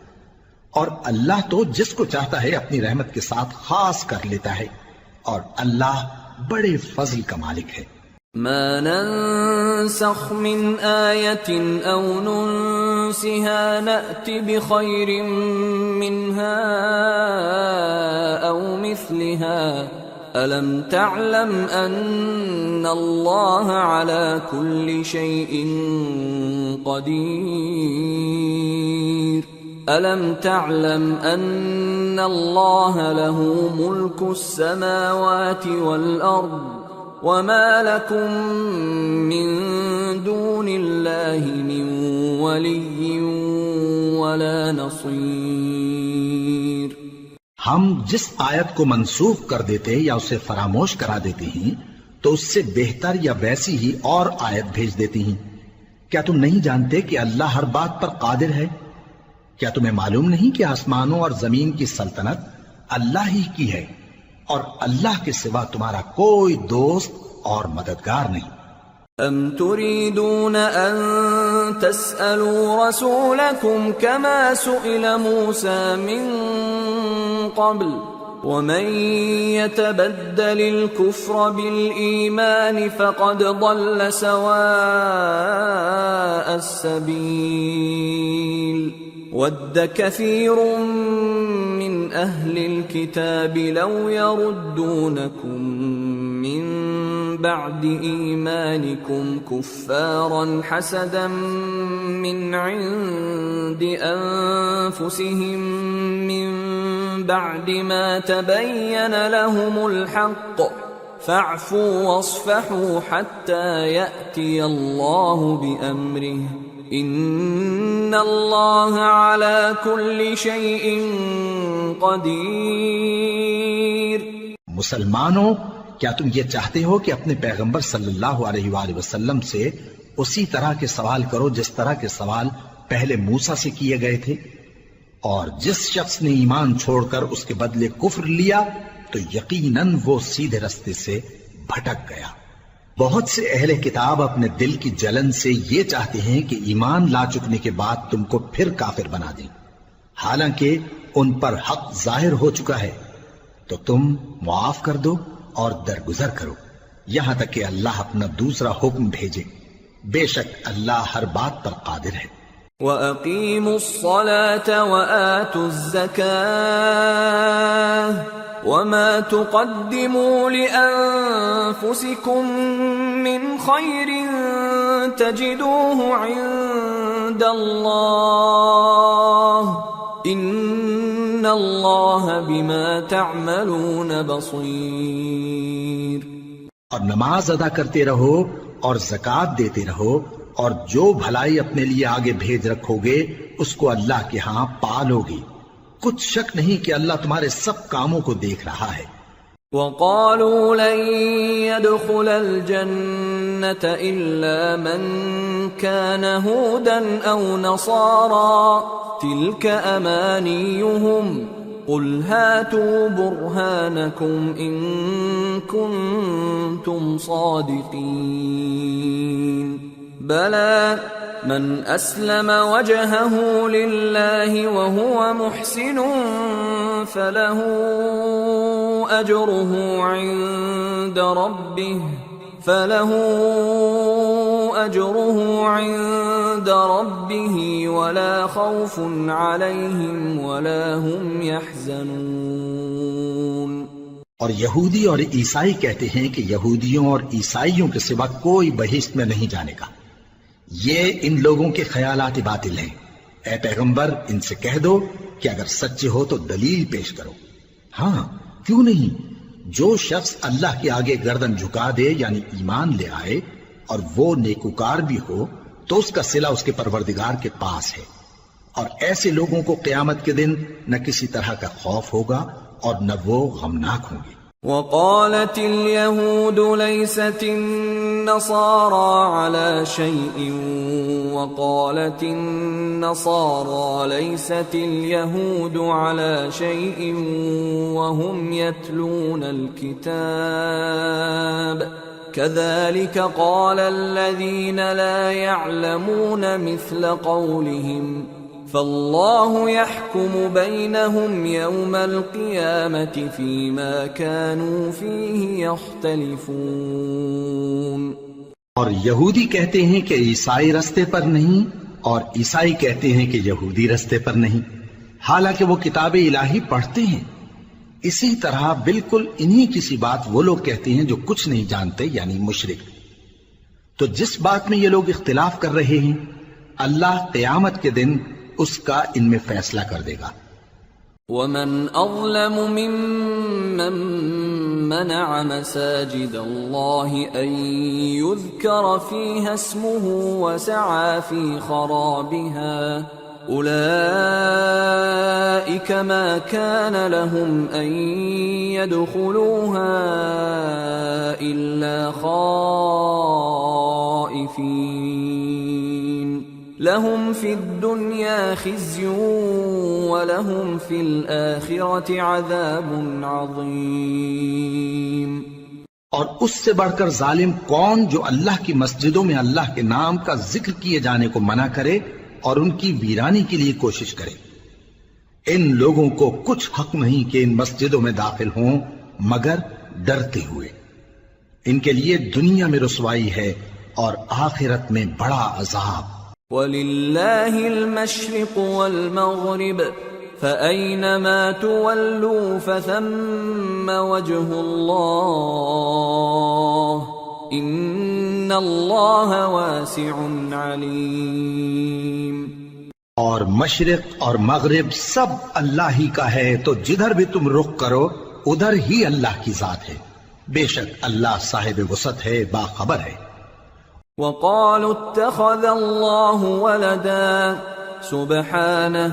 اور اللہ تو جس کو چاہتا ہے اپنی رحمت کے ساتھ خاص کر لیتا ہے، اور اللہ بڑے فضل کا مالک ہے. ما ننسخ من آية أو ننسها نأت بخير منها أو مثلها ألم تعلم أن الله على كل شيء قدير ألم تعلم أن الله له ملك السماوات والأرض وما لكم من دون الله من ولي ولا نصير. ہم جس آیت کو منسوخ کر دیتے یا اسے فراموش کرا دیتے ہیں تو اس سے بہتر یا ویسی ہی اور آیت بھیج دیتی ہیں. کیا تم نہیں جانتے کہ اللہ ہر بات پر قادر ہے؟ کیا تمہیں معلوم نہیں کہ آسمانوں اور زمین کی سلطنت اللہ ہی کی ہے، اور اللہ کے سوا تمہارا کوئی دوست اور مددگار نہیں. ام تريدون ان تسألوا رسولكم كما سئل موسى من قبل ومن يتبدل الكفر بالإيمان فقد ضل سواء السبيل. ود كثير من أهل الكتاب لو يردونكم من بعد إيمانكم كفارا حسدا من عند أنفسهم من بعد ما تبين لهم الحق فاعفوا واصفحوا حتى يأتي الله بأمره ان اللہ علی کل شیء قدیر. مسلمانوں، کیا تم یہ چاہتے ہو کہ اپنے پیغمبر صلی اللہ علیہ وآلہ وسلم سے اسی طرح کے سوال کرو جس طرح کے سوال پہلے موسیٰ سے کیے گئے تھے؟ اور جس شخص نے ایمان چھوڑ کر اس کے بدلے کفر لیا تو یقیناً وہ سیدھے رستے سے بھٹک گیا. بہت سے اہل کتاب اپنے دل کی جلن سے یہ چاہتے ہیں کہ ایمان لا چکنے کے بعد تم کو پھر کافر بنا دیں، حالانکہ ان پر حق ظاہر ہو چکا ہے. تو تم معاف کر دو اور درگزر کرو یہاں تک کہ اللہ اپنا دوسرا حکم بھیجے. بے شک اللہ ہر بات پر قادر ہے. وَأَقِيمُوا الصَّلَاةَ وَآتُوا الزَّكَاةَ وَمَا تُقَدِّمُوا لِأَنفُسِكُم مِّنْ خَيْرٍ تَجِدُوهُ عِندَ اللَّهِ إِنَّ اللَّهَ بِمَا تَعْمَلُونَ بَصِيرٌ. اور نماز ادا کرتے رہو اور زکوٰۃ دیتے رہو، اور جو بھلائی اپنے لیے آگے بھیج رکھو گے اس کو اللہ کے ہاں پالو گے. کچھ شک نہیں کہ اللہ تمہارے سب کاموں کو دیکھ رہا ہے. وَقَالُوا لَن يَدْخُلَ الْجَنَّةَ إِلَّا مَن كَانَ هُودًا أَوْ نَصَارَىٰ تِلْكَ أَمَانِيُّهُمْ قُلْ هَاتُوا بُرْهَانَكُمْ إِن كُنتُمْ صَادِقِينَ. بَلَىٰ من أسلم وجهه لله وهو محسن فله أجره عند ربه أجره عند ربه ولا خوف عليهم ولا هم يحزنون۔ اور یہودی اور عیسائی کہتے ہیں کہ یہودیوں اور عیسائیوں کے سوا کوئی بہشت میں نہیں جانے کا۔ یہ ان لوگوں کے خیالات باطل ہیں۔ اے پیغمبر ان سے کہہ دو کہ اگر سچے ہو تو دلیل پیش کرو۔ ہاں کیوں نہیں، جو شخص اللہ کے آگے گردن جھکا دے یعنی ایمان لے آئے اور وہ نیکوکار بھی ہو تو اس کا صلہ اس کے پروردگار کے پاس ہے، اور ایسے لوگوں کو قیامت کے دن نہ کسی طرح کا خوف ہوگا اور نہ وہ غمناک ہوں گے۔ وقالت اليهود ليست النصارى على شيء وقالت النصارى ليست اليهود على شيء وهم يتلون الكتاب كذلك قال الذين لا يعلمون مثل قولهم فالله يحكم بينهم يوم القيامة فيما كانوا فيه يختلفون۔ اور یہودی کہتے ہیں کہ عیسائی رستے پر نہیں، اور عیسائی کہتے ہیں کہ یہودی رستے پر نہیں، حالانکہ وہ کتاب الہی پڑھتے ہیں۔ اسی طرح بالکل انہی کسی بات وہ لوگ کہتے ہیں جو کچھ نہیں جانتے یعنی مشرک۔ تو جس بات میں یہ لوگ اختلاف کر رہے ہیں اللہ قیامت کے دن اس کا ان میں فیصلہ کر دے گا۔ وَمَنْ أَظْلَمُ مِمَّنْ مَنَعَ مَسَاجِدَ اللَّهِ أَنْ يُذْكَرَ فِيهَا اسْمُهُ وَسَعَى فِي خَرَابِهَا أُولَئِكَ مَا كَانَ لَهُمْ أَنْ يَدْخُلُوهَا إِلَّا خَائِفِينَ لَهُمْ فِي الدُّنْيَا خِزْيٌ وَلَهُمْ فِي الْآخِرَةِ عَذَابٌ عَظِيمٌ۔ اور اس سے بڑھ کر ظالم کون جو اللہ کی مسجدوں میں اللہ کے نام کا ذکر کیے جانے کو منع کرے اور ان کی ویرانی کے لیے کوشش کرے۔ ان لوگوں کو کچھ حق نہیں کہ ان مسجدوں میں داخل ہوں مگر ڈرتے ہوئے۔ ان کے لیے دنیا میں رسوائی ہے اور آخرت میں بڑا عذاب۔ وَلِلَّهِ الْمَشْرِقُ وَالْمَغْرِبُ فَأَيْنَمَا تُوَلُّوا فَثَمَّ وَجْهُ اللَّهِ إِنَّ اللَّهَ وَاسِعٌ عَلِيمٌ۔ اور مشرق اور مغرب سب اللہ ہی کا ہے، تو جدھر بھی تم رخ کرو ادھر ہی اللہ کی ذات ہے، بے شک اللہ صاحب وسعت ہے، باخبر ہے۔ وَقَالُوا اتَّخَذَ اللَّهُ وَلَدًا سُبْحَانَهُ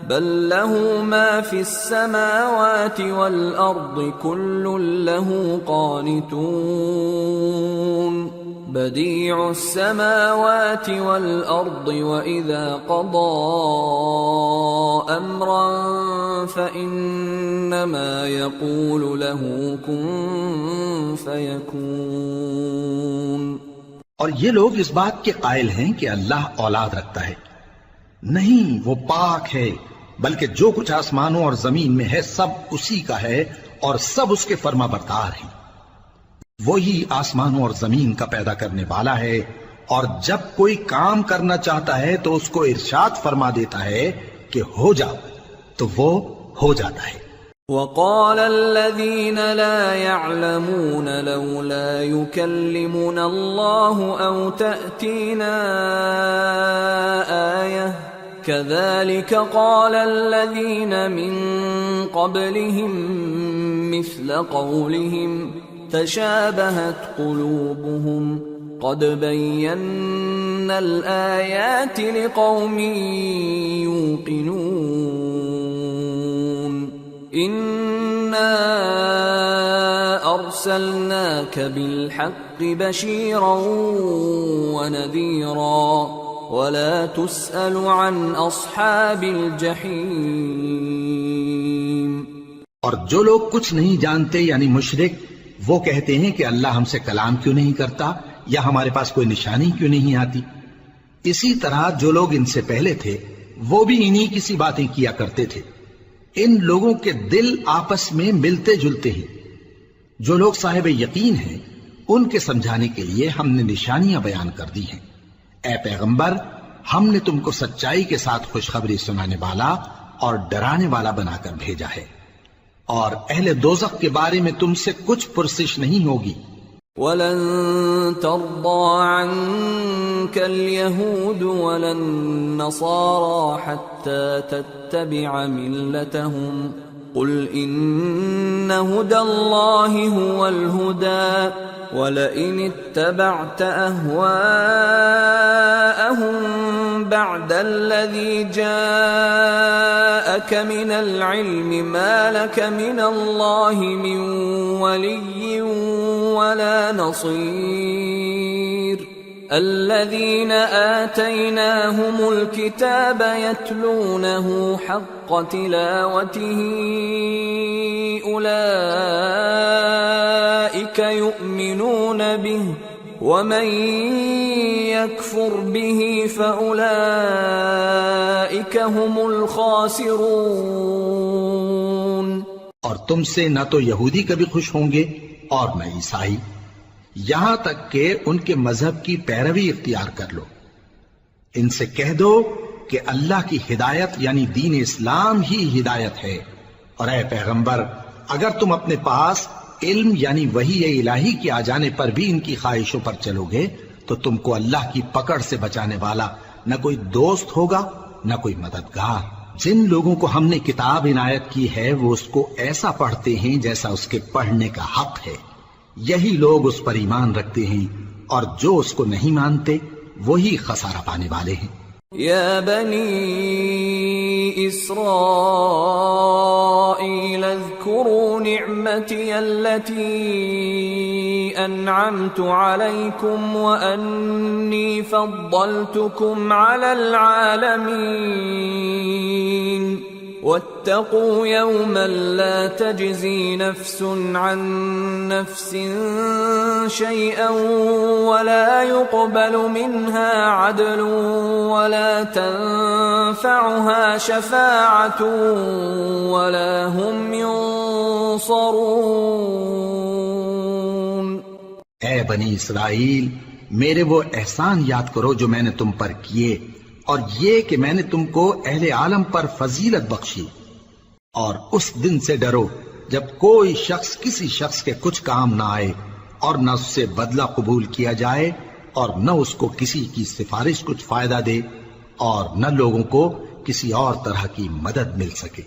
بَل لَّهُ مَا فِي السَّمَاوَاتِ وَالْأَرْضِ كُلٌّ لَّهُ قَانِتُونَ بَدِيعُ السَّمَاوَاتِ وَالْأَرْضِ وَإِذَا قَضَى أَمْرًا فَإِنَّمَا يَقُولُ لَهُ كُن فَيَكُونُ۔ اور یہ لوگ اس بات کے قائل ہیں کہ اللہ اولاد رکھتا ہے، نہیں، وہ پاک ہے، بلکہ جو کچھ آسمانوں اور زمین میں ہے سب اسی کا ہے اور سب اس کے فرما بردار ہیں۔ وہی آسمانوں اور زمین کا پیدا کرنے والا ہے، اور جب کوئی کام کرنا چاہتا ہے تو اس کو ارشاد فرما دیتا ہے کہ ہو جاؤ، تو وہ ہو جاتا ہے۔ وَقَالَ الَّذِينَ لَا يَعْلَمُونَ لَوْلَا يُكَلِّمُنَا اللَّهُ أَوْ تَأْتِينَا آيَةٌ كَذَلِكَ قَالَ الَّذِينَ مِن قَبْلِهِم مِّثْلَ قَوْلِهِمْ تَشَابَهَتْ قُلُوبُهُمْ قَدْ بَيَّنَّا الْآيَاتِ لِقَوْمٍ يُوقِنُونَ إِنَّا أَرْسَلْنَاكَ بِالْحَقِّ بَشِيرًا وَنَذِيرًا وَلَا تُسْأَلُ عَنْ أَصْحَابِ الْجَحِيمِ۔ اور جو لوگ کچھ نہیں جانتے یعنی مشرک، وہ کہتے ہیں کہ اللہ ہم سے کلام کیوں نہیں کرتا یا ہمارے پاس کوئی نشانی کیوں نہیں آتی۔ اسی طرح جو لوگ ان سے پہلے تھے وہ بھی انہی کسی باتیں کیا کرتے تھے۔ ان لوگوں کے دل آپس میں ملتے جلتے ہیں۔ جو لوگ صاحب یقین ہیں ان کے سمجھانے کے لیے ہم نے نشانیاں بیان کر دی ہیں۔ اے پیغمبر، ہم نے تم کو سچائی کے ساتھ خوشخبری سنانے والا اور ڈرانے والا بنا کر بھیجا ہے، اور اہل دوزخ کے بارے میں تم سے کچھ پرسش نہیں ہوگی۔ وَلَن تَرْضَىٰ عَنكَ الْيَهُودُ وَلَا النَّصَارَىٰ حَتَّىٰ تَتَّبِعَ مِلَّتَهُمْ قُلْ إِنَّ هُدَى اللَّهِ هُوَ الْهُدَىٰ وَلَئِنِ اتَّبَعْتَ أَهْوَاءَهُم بَعْدَ الَّذِي جَاءَكَ مِنَ الْعِلْمِ مَا لَكَ مِنَ اللَّهِ مِن وَلِيٍّ وَلَا نَصِيرٍ الَّذِينَ آتَيْنَاهُمُ الْكِتَابَ يَتْلُونَهُ حَقَّ تِلَاوَتِهِ أُولَئِكَ يُؤْمِنُونَ بِهِ وَمَن يَكْفُرْ بِهِ فَأُولَئِكَ هُمُ الْخَاسِرُونَ۔ اور تم سے نہ تو یہودی کبھی خوش ہوں گے اور نہ عیسائی، یہاں تک کہ ان کے مذہب کی پیروی اختیار کر لو۔ ان سے کہہ دو کہ اللہ کی ہدایت یعنی دین اسلام ہی ہدایت ہے، اور اے پیغمبر اگر تم اپنے پاس علم یعنی وحی الہی کے آ جانے پر بھی ان کی خواہشوں پر چلو گے تو تم کو اللہ کی پکڑ سے بچانے والا نہ کوئی دوست ہوگا نہ کوئی مددگار۔ جن لوگوں کو ہم نے کتاب عنایت کی ہے وہ اس کو ایسا پڑھتے ہیں جیسا اس کے پڑھنے کا حق ہے، یہی لوگ اس پر ایمان رکھتے ہیں، اور جو اس کو نہیں مانتے وہی خسارہ پانے والے ہیں۔ یا بنی اسرائیل اذکروا نعمتی التي انعمت علیکم وانی فضلتکم علی العالمین واتقوا يوما لا تجزي نفس عن نفس شيئا ولا يقبل منها عدل ولا تنفعها شفاعة ولا هم ينصرون۔ اے بنی اسرائیل، میرے وہ احسان یاد کرو جو میں نے تم پر کیے، اور یہ کہ میں نے تم کو اہل عالم پر فضیلت بخشی، اور اس دن سے ڈرو جب کوئی شخص کسی شخص کے کچھ کام نہ آئے، اور نہ اس سے بدلہ قبول کیا جائے، اور نہ اس کو کسی کی سفارش کچھ فائدہ دے، اور نہ لوگوں کو کسی اور طرح کی مدد مل سکے۔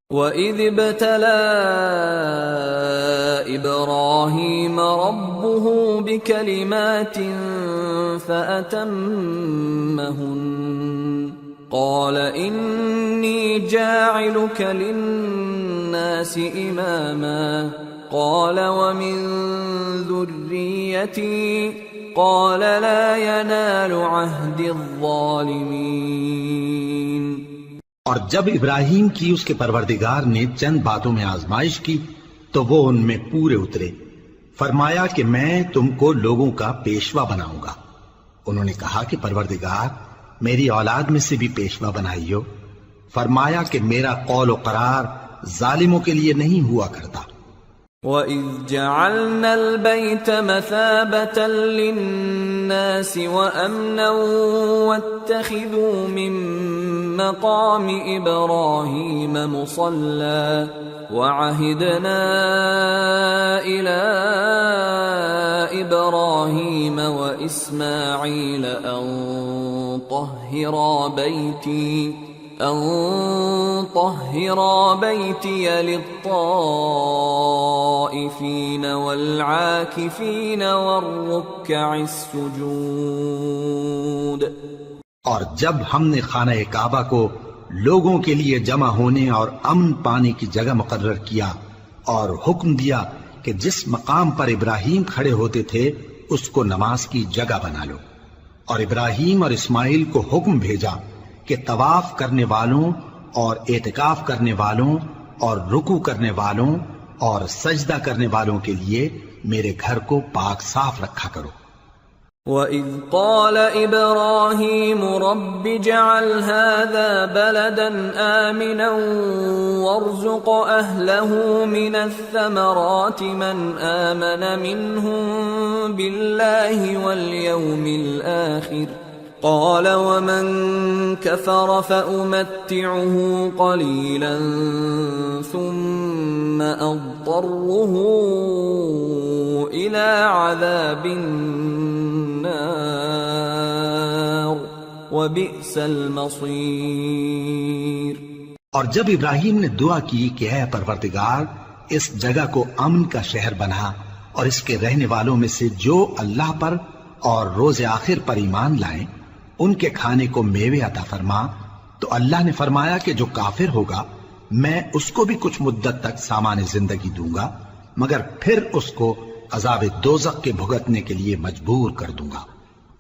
وَإِذِ ابْتَلَىٰ إِبْرَاهِيمَ رَبُّهُ بِكَلِمَاتٍ فَأَتَمَّهُنَّ قَالَ إِنِّي جَاعِلُكَ لِلنَّاسِ إِمَامًا قَالَ وَمِن ذُرِّيَّتِي قَالَ لَا يَنَالُ عَهْدِ الظَّالِمِينَ۔ اور جب ابراہیم کی اس کے پروردگار نے چند باتوں میں آزمائش کی تو وہ ان میں پورے اترے۔ فرمایا کہ میں تم کو لوگوں کا پیشوا بناؤں گا۔ انہوں نے کہا کہ پروردگار میری اولاد میں سے بھی پیشوا بنائیو۔ فرمایا کہ میرا قول و قرار ظالموں کے لیے نہیں ہوا کرتا۔ وَإِذْ جَعَلْنَا الْبَيْتَ مَثَابَةً لِلنَّاسِ وَأَمْنًا وَاتَّخِذُوا مِن مَّقَامِ إِبْرَاهِيمَ مُصَلًّى وَعَهِدْنَا إِلَىٰ إِبْرَاهِيمَ وَإِسْمَاعِيلَ أَن طَهِّرَا بَيْتِيَ لِلطَّائِفِينَ وَالْعَاكِفِينَ وَالرُّكَّعِ السُّجُودِ۔ اور جب ہم نے خانہ کعبہ کو لوگوں کے لیے جمع ہونے اور امن پانے کی جگہ مقرر کیا، اور حکم دیا کہ جس مقام پر ابراہیم کھڑے ہوتے تھے اس کو نماز کی جگہ بنا لو، اور ابراہیم اور اسماعیل کو حکم بھیجا کہ طواف کرنے والوں اور اعتکاف کرنے والوں اور رکوع کرنے والوں اور سجدہ کرنے والوں کے لیے میرے گھر کو پاک صاف رکھا کرو۔ وَإِذْ قَالَ إِبْرَاهِيمُ رَبِّ اجْعَلْ هَذَا بَلَدًا آمِنًا وَارْزُقْ أَهْلَهُ مِنَ الثَّمَرَاتِ مَنْ آمَنَ مِنْهُمْ بِاللَّهِ وَالْيَوْمِ الْآخِرِ قَالَ وَمَنْ كَفَرَ فَأُمَتِّعُهُ قَلِيلًا ثُمَّ أَضْطَرُّهُ إِلَى عَذَابِ النَّارِ وَبِئْسَ الْمَصِيرُ۔ اور جب ابراہیم نے دعا کی کہ اے پروردگار اس جگہ کو امن کا شہر بنا اور اس کے رہنے والوں میں سے جو اللہ پر اور روز آخر پر ایمان لائیں ان کے کھانے کو میوے عطا فرما، تو اللہ نے فرمایا کہ جو کافر ہوگا میں اس کو بھی کچھ مدت تک سامان زندگی دوں گا، مگر پھر اس کو عذاب دوزخ کے بھگتنے کے لیے مجبور کر دوں گا،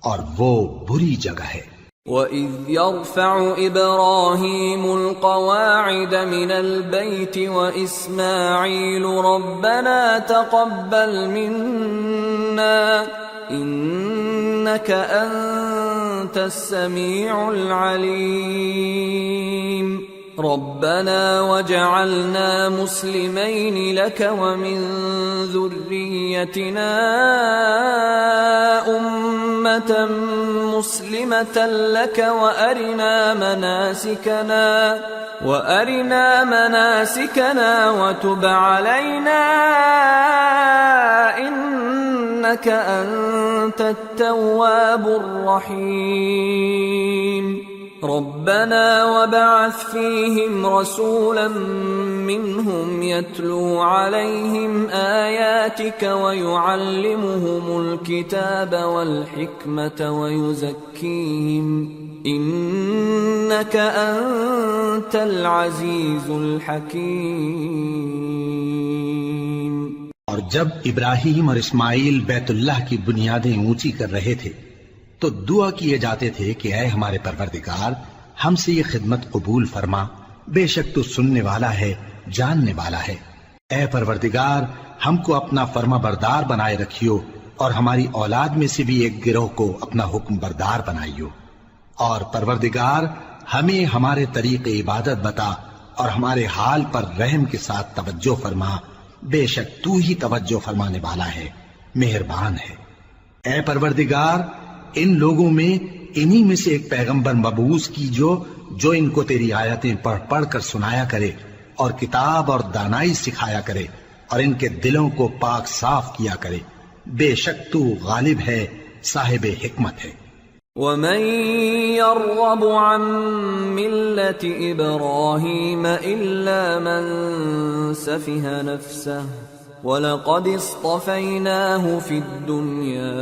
اور وہ بری جگہ ہے۔ وَإِذْ يَرْفَعُ إِبْرَاهِيمُ الْقَوَاعِدَ مِنَ الْبَيْتِ وَإِسْمَاعِيلُ رَبَّنَا تَقَبَّلْ مِنَّا إِنَّكَ أَنْتَ السَّمِيعُ الْعَلِيمُ رَبَّنَا وَاجْعَلْنَا مُسْلِمَيْنِ لَكَ وَمِنْ ذُرِّيَّتِنَا أُمَّةً مُسْلِمَةً لَكَ وَأَرِنَا مَنَاسِكَنَا وَتُبْ عَلَيْنَا إِنَّكَ أَنْتَ التَّوَّابُ الرَّحِيمُ رَبَّنَا وَابْعَثْ فِيهِمْ رَسُولًا مِّنْهُمْ يَتْلُو عَلَيْهِمْ آيَاتِكَ وَيُعَلِّمُهُمُ الْكِتَابَ وَالْحِكْمَةَ وَيُزَكِّيهِمْ إِنَّكَ أَنْتَ الْعَزِيزُ الْحَكِيمُ۔ اور جب ابراہیم اور اسماعیل بیت اللہ کی بنیادیں اونچی کر رہے تھے تو دعا کیے جاتے تھے کہ اے ہمارے پروردگار ہم سے یہ خدمت قبول فرما، بے شک تو سننے والا ہے، جاننے والا ہے۔ اے پروردگار ہم کو اپنا فرما بردار بنائے رکھیو اور ہماری اولاد میں سے بھی ایک گروہ کو اپنا حکم بردار بنائیو، اور پروردگار ہمیں ہمارے طریق عبادت بتا اور ہمارے حال پر رحم کے ساتھ توجہ فرما، بے شک تو ہی توجہ فرمانے والا ہے، مہربان ہے۔ اے پروردگار ان لوگوں میں انہی میں سے ایک پیغمبر مبعوث کی جو ان کو تیری آیتیں پڑھ پڑھ کر سنایا کرے اور کتاب اور دانائی سکھایا کرے اور ان کے دلوں کو پاک صاف کیا کرے، بے شک تو غالب ہے، صاحب حکمت ہے۔ وَمَن يَرْغَبُ عَن مِّلَّةِ إِبْرَاهِيمَ إِلَّا مَن سَفِهَ نَفْسَهُ وَلَقَدِ اصْطَفَيْنَاهُ فِي الدُّنْيَا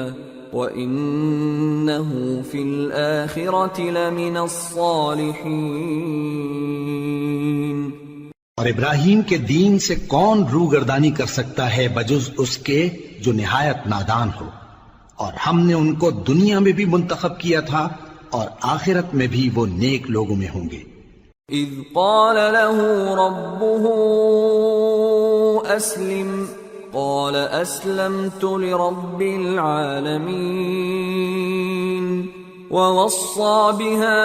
وَإِنَّهُ فِي الْآخِرَةِ لَمِنَ الصَّالِحِينَ۔ اور ابراہیم کے دین سے کون روگردانی کر سکتا ہے بجز اس کے جو نہایت نادان ہو، اور ہم نے ان کو دنیا میں بھی منتخب کیا تھا اور آخرت میں بھی وہ نیک لوگوں میں ہوں گے۔ اذ قال له ربه اسلم قال اسلمت لرب العالمين ووصى بها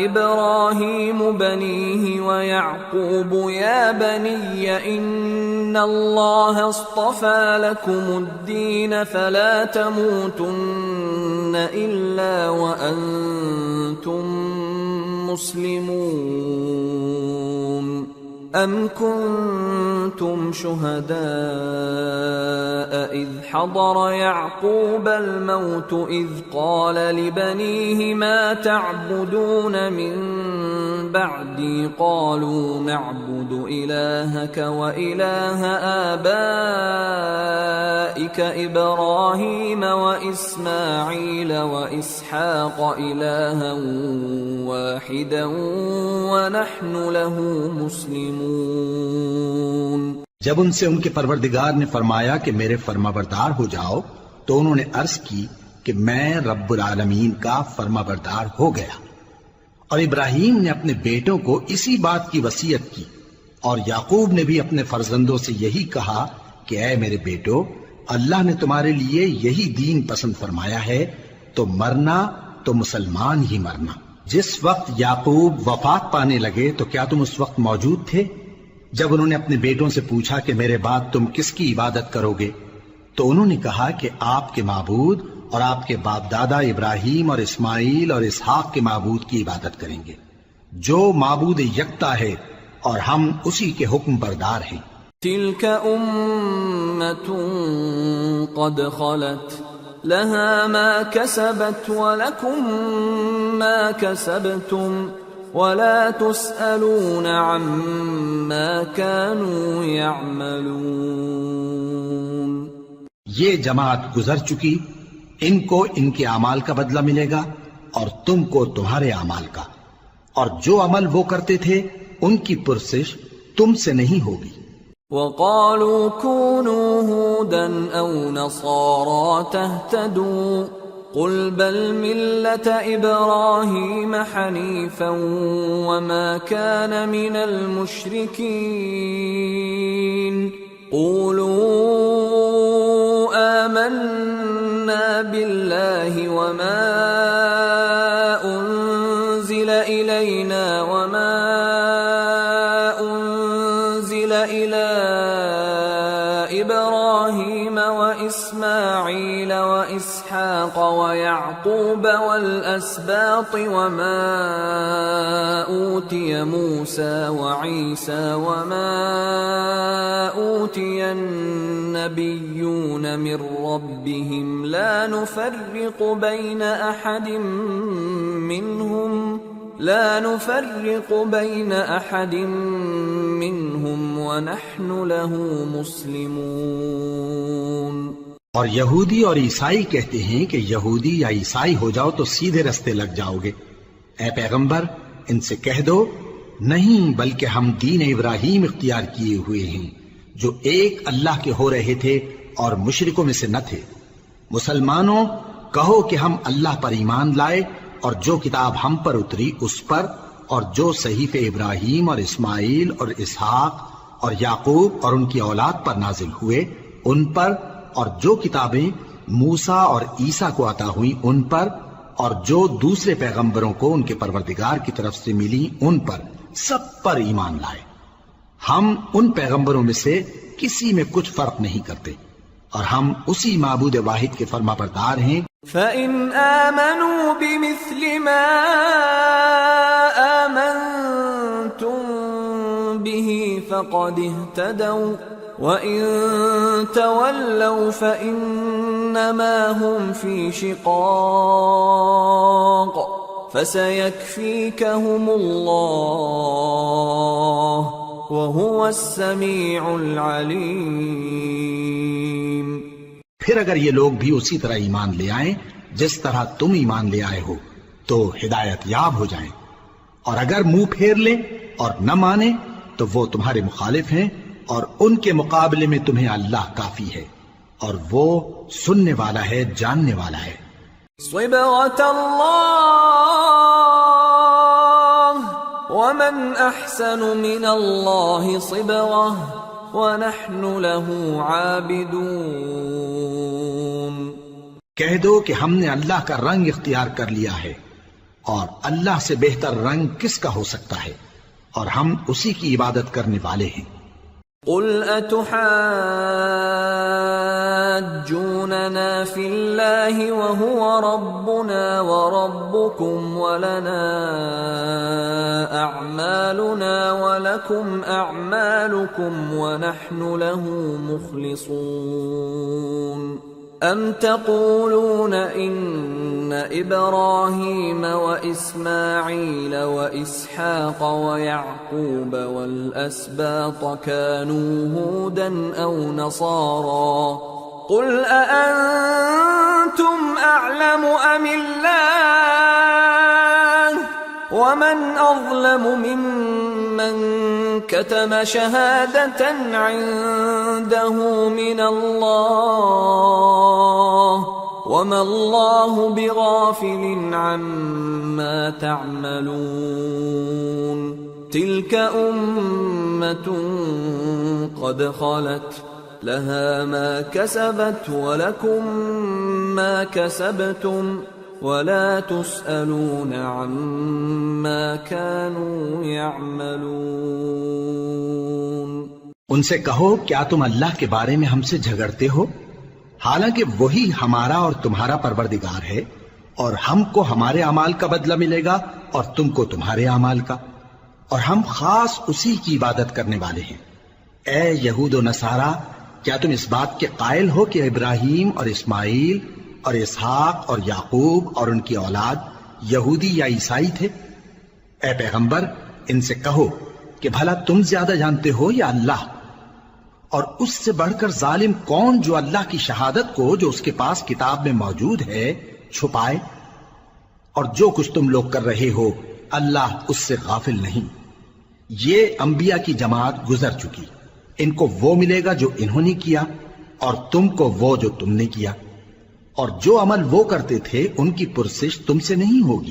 إبراهيم بنيه ويعقوب يا بني إن الله اصطفى لكم الدين فلا تموتن إلا وأنتم مسلمون أم كنتم شهداء إذ حضر يعقوب الموت إذ قال لبنيه ما تعبدون من بعدي قالوا نعبد إلهك وإله آبائك إبراهيم وإسماعيل وإسحاق إلها واحدا ونحن له مسلمون۔ جب ان سے ان کے پروردگار نے فرمایا کہ میرے فرما بردار ہو جاؤ تو انہوں نے عرض کی کہ میں رب العالمین کا فرما بردار ہو گیا، اور ابراہیم نے اپنے بیٹوں کو اسی بات کی وصیت کی، اور یعقوب نے بھی اپنے فرزندوں سے یہی کہا کہ اے میرے بیٹو اللہ نے تمہارے لیے یہی دین پسند فرمایا ہے تو مرنا تو مسلمان ہی مرنا۔ جس وقت یعقوب وفات پانے لگے تو کیا تم اس وقت موجود تھے جب انہوں نے اپنے بیٹوں سے پوچھا کہ میرے بعد تم کس کی عبادت کرو گے؟ تو انہوں نے کہا کہ آپ کے معبود اور آپ کے باپ دادا ابراہیم اور اسماعیل اور اسحاق کے معبود کی عبادت کریں گے جو معبود یکتا ہے اور ہم اسی کے حکم بردار ہیں۔ تلك أمة قد خلت لها ما كسبت ولكم ما كسبتم ولا تسألون عما كانوا يعملون۔ یہ جماعت گزر چکی، ان کو ان کے اعمال کا بدلہ ملے گا اور تم کو تمہارے اعمال کا، اور جو عمل وہ کرتے تھے ان کی پرسش تم سے نہیں ہوگی۔ وقالوا كونوا هودا أو نصارى تهتدوا قل بل ملة إبراهيم حنيفا وما كان من المشركين قولوا آمنا بالله وما أنزل إلينا وما أنزل إلى إبراهيم وإسماعيل وإسحاق ويعقوب والأسباط وما أوتي موسى وعيسى وما أوتي النبيون من ربهم لا نفرق بين أحد منهم ونحن له مسلمون۔ اور یہودی اور عیسائی کہتے ہیں کہ یہودی یا عیسائی ہو جاؤ تو سیدھے رستے لگ جاؤ گے۔ اے پیغمبر ان سے کہہ دو نہیں، بلکہ ہم دین ابراہیم اختیار کیے ہوئے ہیں جو ایک اللہ کے ہو رہے تھے اور مشرکوں میں سے نہ تھے۔ مسلمانوں کہو کہ ہم اللہ پر ایمان لائے اور جو کتاب ہم پر اتری اس پر، اور جو صحیفے ابراہیم اور اسماعیل اور اسحاق اور یعقوب اور ان کی اولاد پر نازل ہوئے ان پر، اور جو کتابیں موسیٰ اور عیسیٰ کو عطا ہوئیں ان پر، اور جو دوسرے پیغمبروں کو ان کے پروردگار کی طرف سے ملی ان پر، سب پر ایمان لائے۔ ہم ان پیغمبروں میں سے کسی میں کچھ فرق نہیں کرتے، اور ہم اسی معبود واحد کے فرما بردار ہیں۔ فَإِنْ آمَنُوا بِمِثْلِ مَا آمَنْتُمْ بِهِ فَقَدِ اهْتَدَوْا وَإِنْ تَوَلَّوْا فَإِنَّمَا هُمْ فِي شِقَاقٍ فَسَيَكْفِيكَهُمُ اللَّهُ وَهُوَ السَّمِيعُ الْعَلِيمُ۔ پھر اگر یہ لوگ بھی اسی طرح ایمان لے آئیں جس طرح تم ایمان لے آئے ہو تو ہدایت یاب ہو جائیں، اور اگر منہ پھیر لیں اور نہ مانیں تو وہ تمہارے مخالف ہیں، اور ان کے مقابلے میں تمہیں اللہ کافی ہے، اور وہ سننے والا ہے، جاننے والا ہے۔ صبغة الله ومن أحسن من الله صبغة وَنَحْنُ لَهُ عَابِدُونَ۔ کہہ دو کہ ہم نے اللہ کا رنگ اختیار کر لیا ہے، اور اللہ سے بہتر رنگ کس کا ہو سکتا ہے، اور ہم اسی کی عبادت کرنے والے ہیں۔ قُلْ أَتُحَاجُّونَنَا فِي اللَّهِ وَهُوَ رَبُّنَا وَرَبُّكُمْ وَلَنَا أَعْمَالُنَا وَلَكُمْ أَعْمَالُكُمْ وَنَحْنُ لَهُ مُخْلِصُونَ أَمْ تَقُولُونَ إِنَّ إِبْرَاهِيمَ وَإِسْمَاعِيلَ وَإِسْحَاقَ وَيَعْقُوبَ وَالْأَسْبَاطَ كَانُوا هُودًا أَوْ نَصَارَى قُلْ أَأَنْتُمْ أَعْلَمُ أَمِ اللَّهُ وَمَنْ أَظْلَمُ مِمَّنْ كَتَمَ شَهَادَةً عِنْدَهُ مِنَ اللَّهِ وَمَا اللَّهُ بِغَافِلٍ عَمَّا تَعْمَلُونَ تِلْكَ أُمَّةٌ قَدْ خَلَتْ لها ما كسبت ولكم ما كسبتم ولا تسألون عما كانوا يعملون۔ ان سے کہو کیا تم اللہ کے بارے میں ہم سے جھگڑتے ہو، حالانکہ وہی ہمارا اور تمہارا پروردگار ہے، اور ہم کو ہمارے اعمال کا بدلہ ملے گا اور تم کو تمہارے اعمال کا، اور ہم خاص اسی کی عبادت کرنے والے ہیں۔ اے یہود و نصارا، کیا تم اس بات کے قائل ہو کہ ابراہیم اور اسماعیل اور اسحاق اور یعقوب اور ان کی اولاد یہودی یا عیسائی تھے؟ اے پیغمبر، ان سے کہو کہ بھلا تم زیادہ جانتے ہو یا اللہ؟ اور اس سے بڑھ کر ظالم کون جو اللہ کی شہادت کو جو اس کے پاس کتاب میں موجود ہے چھپائے؟ اور جو کچھ تم لوگ کر رہے ہو اللہ اس سے غافل نہیں۔ یہ انبیاء کی جماعت گزر چکی، ان کو وہ ملے گا جو انہوں نے کیا اور تم کو وہ جو تم نے کیا، اور جو عمل وہ کرتے تھے ان کی پرسش تم سے نہیں ہوگی۔